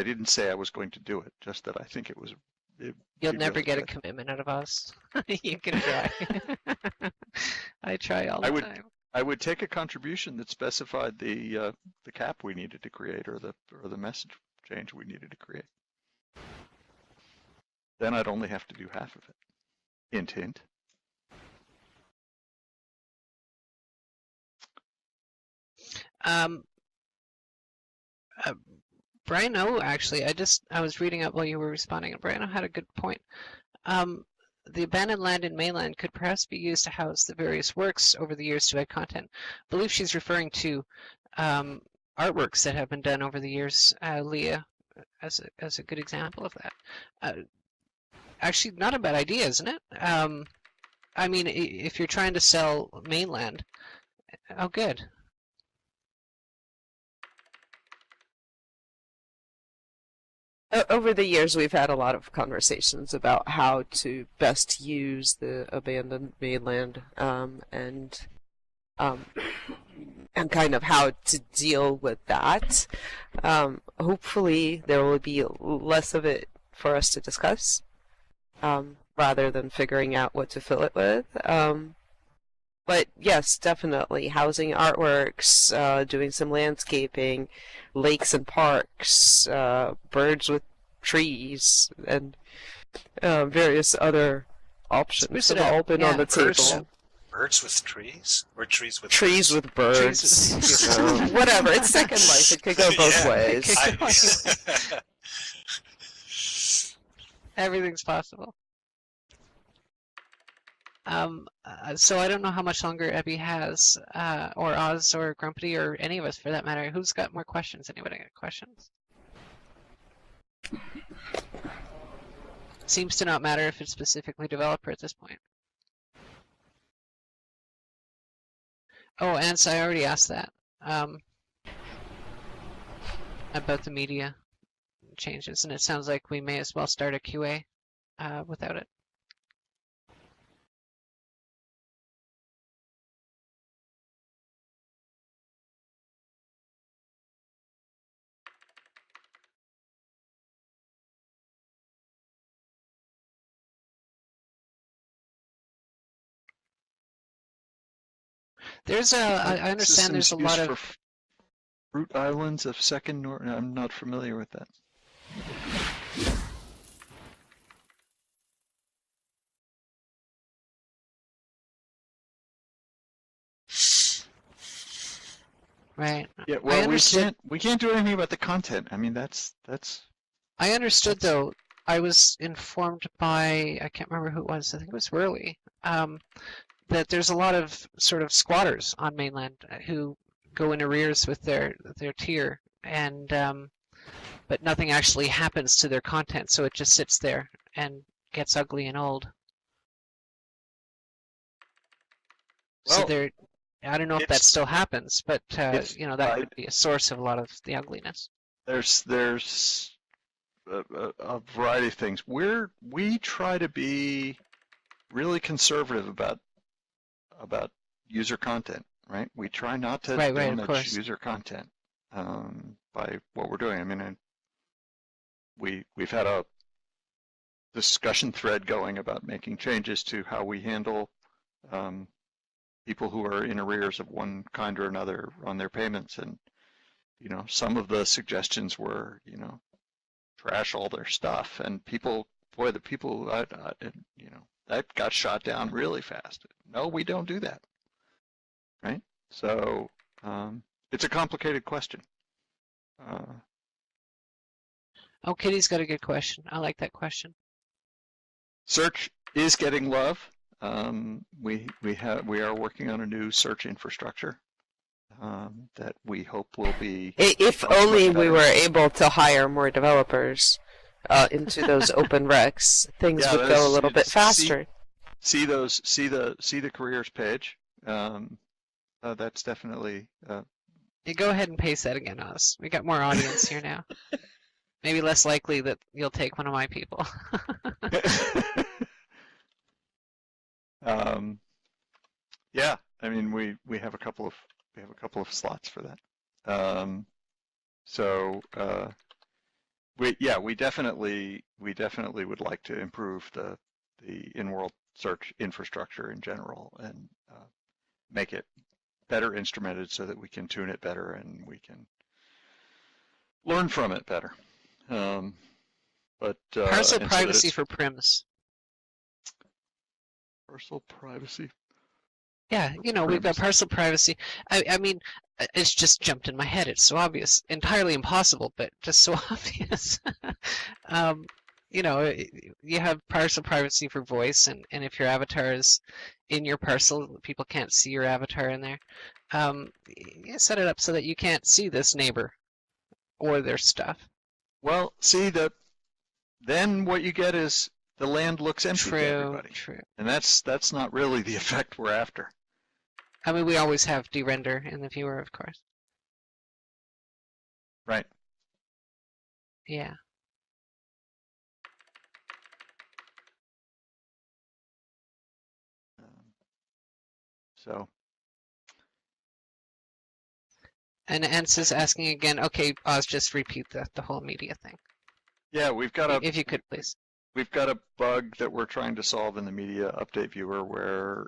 didn't say I was going to do it, just that I think it was. You'll never get a commitment out of us. You can try. I try all the time. I would take a contribution that specified the cap we needed to create, or the message change we needed to create. Then I'd only have to do half of it. Hint, hint. Brian O, actually, I was reading up while you were responding, and Brian O had a good point. The abandoned land in mainland could perhaps be used to house the various works over the years to add content. I believe she's referring to artworks that have been done over the years, Leah, as a good example of that. Actually, not a bad idea, isn't it? I mean, if you're trying to sell mainland, oh, good. Over the years, we've had a lot of conversations about how to best use the abandoned mainland, and kind of how to deal with that. Hopefully, there will be less of it for us to discuss, rather than figuring out what to fill it with. But yes, definitely housing artworks, doing some landscaping, lakes and parks, birds with trees, and various other options that are open on the table. Birds with trees? Or trees with trees birds? with birds. Whatever. It's Second Life. It could go both ways. Everything's possible. So I don't know how much longer Ebbe has, or Oz, or Grumpy, or any of us for that matter. Who's got more questions? Anybody got questions? Seems to not matter if it's specifically developer at this point. Oh, and so I already asked that. About the media changes, and it sounds like we may as well start a QA without it. There's I understand there's a lot of fruit islands of second North. I'm not familiar with that. Right. Yeah. Well, we can't do anything about the content. I mean, that's. I understood though. I was informed by, I can't remember who it was. I think it was Worley. That there's a lot of sort of squatters on mainland who go in arrears with their tier, and but nothing actually happens to their content, so it just sits there and gets ugly and old. Well, so there, I don't know if that still happens, but you know, that right. would be a source of a lot of the ugliness. There's a variety of things. We try to be really conservative about about user content, right? We try not to Right, of damage course. user content by what we're doing. I mean, we've had a discussion thread going about making changes to how we handle people who are in arrears of one kind or another on their payments, and some of the suggestions were trash all their stuff, and people, boy, the people that got shot down really fast. No, we don't do that, right? So it's a complicated question. Oh, Kitty's got a good question. I like that question. Search is getting love. We are working on a new search infrastructure that we hope will be. If only we were able to hire more developers into those open recs, things would go a little bit faster. See the careers page. That's definitely. You go ahead and paste that again, Oz. We got more audience here now. Maybe less likely that you'll take one of my people. Yeah, I mean we have a couple of slots for that. We definitely would like to improve the in-world search infrastructure in general and make it better instrumented so that we can tune it better and we can learn from it better. Parcel privacy for prims. Parcel privacy. Yeah, we've got parcel privacy. I mean, it's just jumped in my head. It's so obvious, entirely impossible, but just so obvious. You have parcel privacy for voice, and if your avatar is in your parcel, people can't see your avatar in there. You set it up so that you can't see this neighbor or their stuff. Well, see then what you get is the land looks empty to everybody. True. And that's not really the effect we're after. I mean, we always have derender in the viewer, of course. Right. Yeah. So. And Ents is asking again. Okay, Oz, just repeat the whole media thing. Yeah, we've got if you could, please. We've got a bug that we're trying to solve in the media update viewer where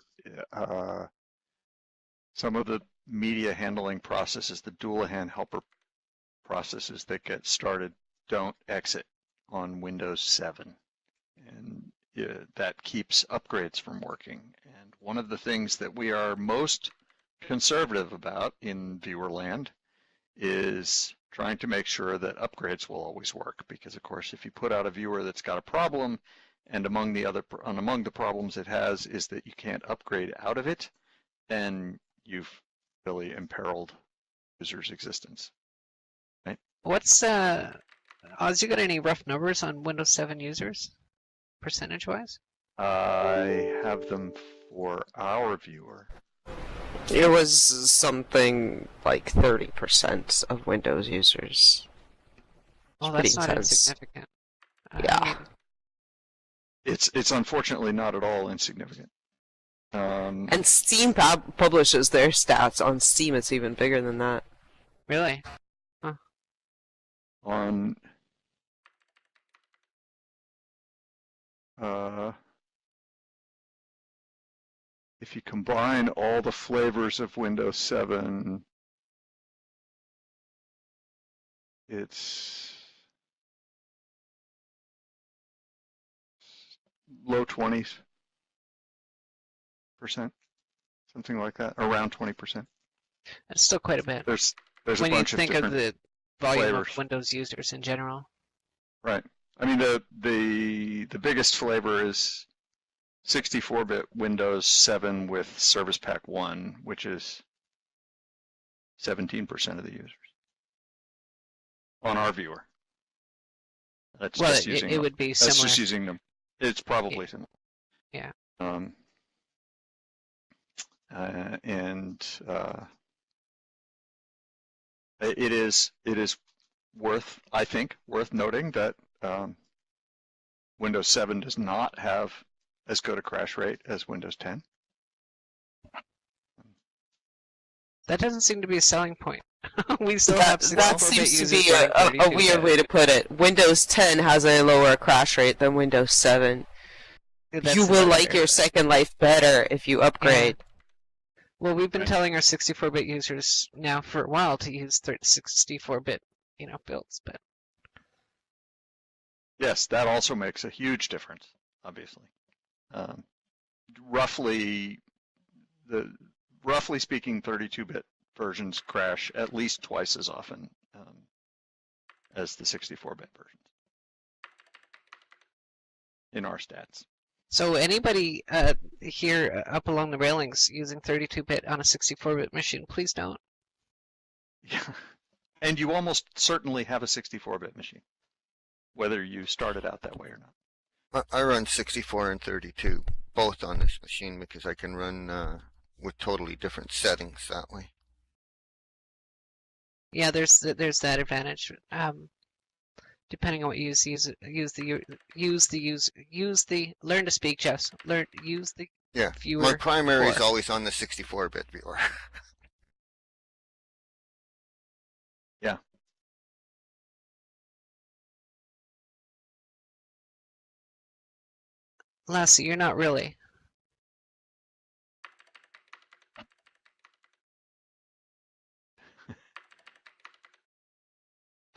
some of the media handling processes, the Dualahan helper processes that get started, don't exit on Windows 7. And that keeps upgrades from working. And one of the things that we are most conservative about in viewer land is trying to make sure that upgrades will always work, because of course if you put out a viewer that's got a problem and among the problems it has is that you can't upgrade out of it, then you've really imperiled users' existence. Right? What's Oz, you got any rough numbers on Windows 7 users, percentage-wise? I have them for our viewer. It was something like 30% of Windows users. Well, that's not insignificant. Yeah. I mean, It's unfortunately not at all insignificant. And Steam publishes their stats on Steam. It's even bigger than that. Really? Huh. On if you combine all the flavors of Windows 7, it's low 20s%, something like that, around 20%. That's still quite a bit. There's when a bunch you think of of the volume flavors. of Windows users in general. Right. I mean, the biggest flavor is 64-bit Windows 7 with Service Pack 1, which is 17% of the users on our viewer. That's Well, just using it would be similar. That's just using them. It's probably similar. Yeah. It is worth noting that Windows 7 does not have as good a crash rate as Windows 10. That doesn't seem to be a selling point. We still have That 64-bit seems to users be running a 32-bit. weird way to put it. Windows 10 has a lower crash rate than Windows 7. That's You will another like your area. Second Life better if you upgrade. Well, we've been Right. telling our 64-bit users now for a while to use 64-bit, builds, but Yes, that also makes a huge difference, obviously. Roughly speaking, 32-bit versions crash at least twice as often as the 64-bit versions in our stats. so anybody here up along the railings using 32-bit on a 64-bit machine, please don't. Yeah, and you almost certainly have a 64-bit machine, whether you started out that way or not. I run 64 and 32, both on this machine, because I can run with totally different settings that way. Yeah, there's that advantage. Depending on what you use the learn to speak, Jess. Use the Yeah, viewer. my primary is for- always on the 64-bit viewer. Yeah. Lassie, you're not really.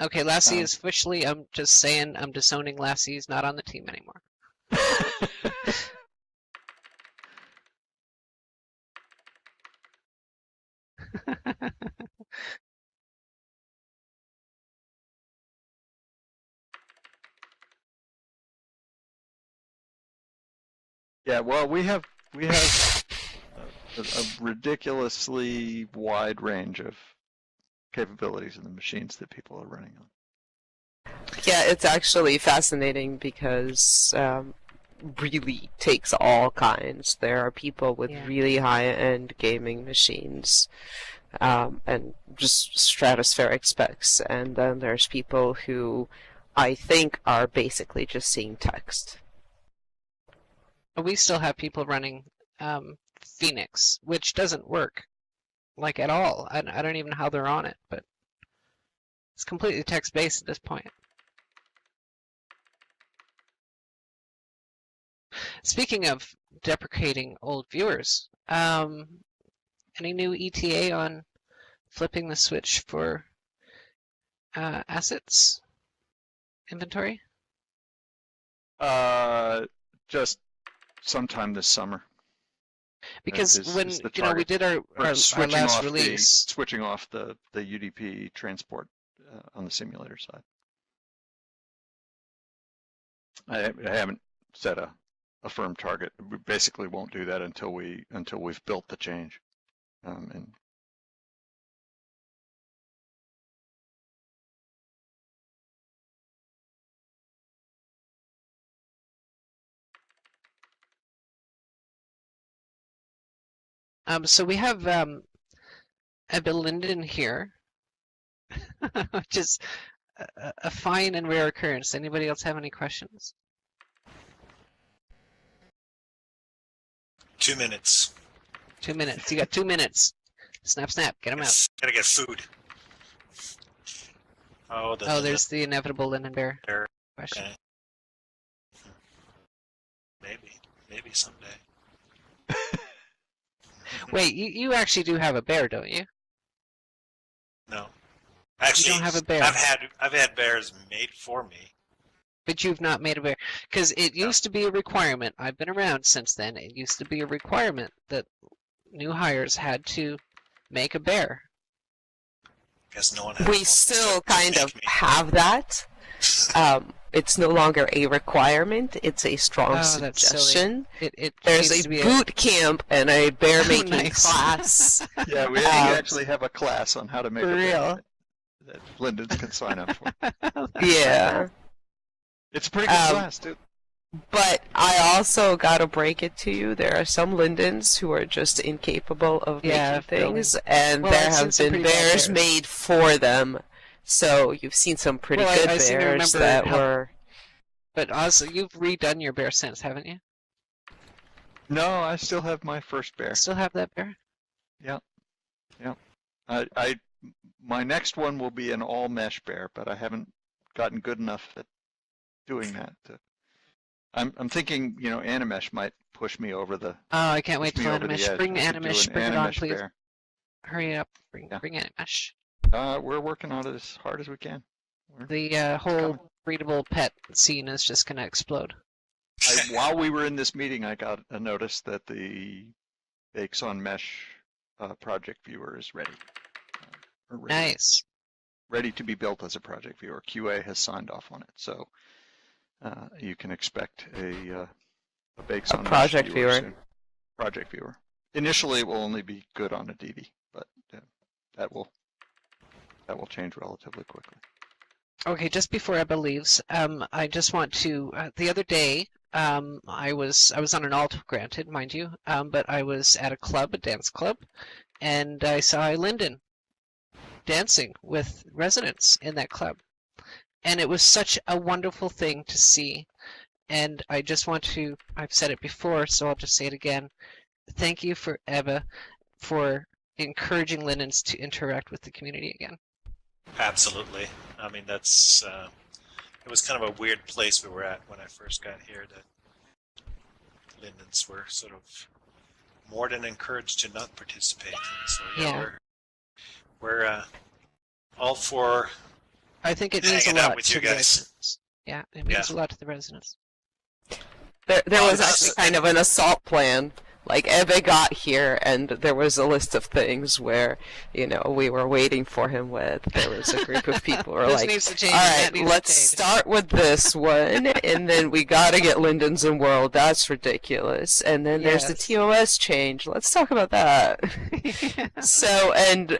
Okay, Lassie is officially, I'm just saying, I'm disowning Lassie. He's not on the team anymore. Yeah, well, we have a ridiculously wide range of capabilities in the machines that people are running on. Yeah, it's actually fascinating because really takes all kinds. There are people with Yeah. really high-end gaming machines and just stratospheric specs, and then there's people who I think are basically just seeing text. We still have people running Phoenix, which doesn't work, like, at all. I don't even know how they're on it, but it's completely text-based at this point. Speaking of deprecating old viewers, any new ETA on flipping the switch for assets inventory? Just sometime this summer. Because is when the we target did our last release, switching off the UDP transport on the simulator side. I haven't set a firm target. We basically won't do that until we've built the change. so we have Ebbe Linden here, which is a fine and rare occurrence. Anybody else have any questions? 2 minutes. 2 minutes. You got 2 minutes. Snap, snap. Get him out. Yes, gotta get food. Oh, There's the inevitable Linden Bear Bear. question. Okay. Maybe someday. Wait, you actually do have a bear, don't you? No, actually, don't have a bear. I've had bears made for me. But you've not made a bear. Because it used to be a requirement. I've been around since then. It used to be a requirement that new hires had to make a bear. Guess no one has We one still to kind make of me. have that. It's no longer a requirement, it's a strong Oh, that's silly. suggestion. It There's needs a to be boot camp and a bear making nice. class. Yeah, we actually have a class on how to make For a bear real? that Linden can sign up for. Yeah. It's a pretty good class, too. But I also gotta break it to you, there are some Lindens who are just incapable of Yeah, making things, building. and Well, there I've seen have some been pretty bad bears bears. made for them. So you've seen some pretty Well, good I seem to bears remember that how- were... But also, you've redone your bear since, haven't you? No, I still have my first bear. Still have that bear? Yeah. Yeah. My next one will be an all mesh bear, but I haven't gotten good enough at doing that. I'm thinking, Animesh might push me over the Oh, I can't wait push till me over the Animesh. edge. Bring I could do Animesh. an Bring it on, Animesh please. bear. Hurry up. Bring Yeah. Animesh. We're working on it as hard as we can. The coming. whole breedable pet scene is just going to explode. While we were in this meeting, I got a notice that the Bakes on Mesh project viewer is ready. Nice. Ready to be built as a project viewer. QA has signed off on it, so you can expect a Bakes on project Mesh viewer. soon. Project viewer. Initially, it will only be good on a DV, but that will change relatively quickly. Okay, just before Ebbe leaves, I just want to. The other day, I was on an alt, granted, mind you, but I was at a club, a dance club, and I saw Linden dancing with residents in that club, and it was such a wonderful thing to see. And I just want to. I've said it before, so I'll just say it again. Thank you for Ebbe for encouraging Lindens to interact with the community again. Absolutely. I mean, that's it was kind of a weird place we were at when I first got here. That Lindens were sort of more than encouraged to not participate. And so Yeah. we're all for. I think it means a hanging out lot with to you the guys. residents. Yeah, it means a lot to the residents. There Well, was that's- actually kind of an assault plan. Like, Ebbe got here, and there was a list of things where, we were waiting for him with. There was a group of people who were This like, needs to change. all That right, needs to let's change. start with this one, and then we gotta get Linden's in World. That's ridiculous. And then there's the Yes. TOS change. Let's talk about that. So, and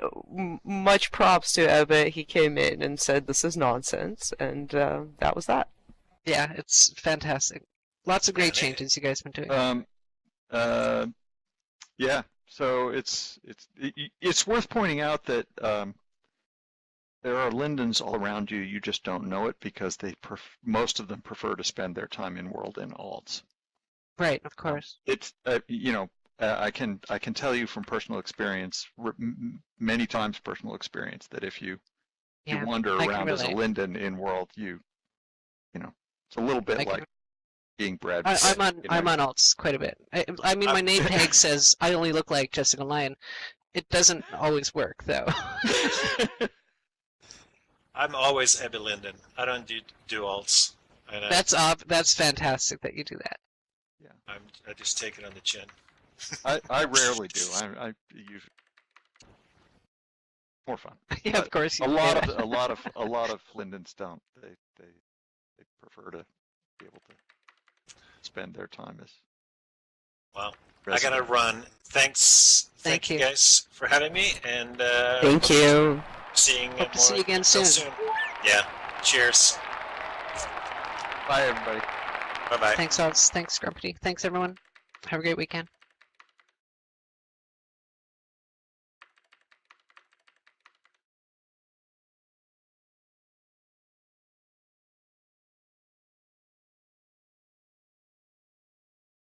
much props to Ebbe. He came in and said, this is nonsense, and that was that. Yeah, it's fantastic. Lots of great Yeah, changes you guys have been doing. Yeah. So it's worth pointing out that there are Lindens all around you. You just don't know it because most of them prefer to spend their time in world in alts. Right, of course. It's I can tell you from personal experience, many times personal experience, that if you Yeah, wander I can around as a relate. Linden in world, it's a little bit I can- like being bred. I'm on alts quite a bit. I mean, my name tag says I only look like Jessica Lyon. It doesn't always work though. I'm always Ebbe Linden. I don't do alts. And That's fantastic that you do that. I just take it on the chin. I rarely do. I usually more fun. Yeah, of course you A do lot that. of Lindens don't. They prefer to be able to spend their time as. Well, I resident. gotta run. Thanks. Thank you you. guys for having me, and Thank you. seeing Hope to more see you again real soon. Yeah. Cheers. Bye, everybody. Bye bye. Thanks, Oz. Thanks, Grumpy. Thanks, everyone. Have a great weekend.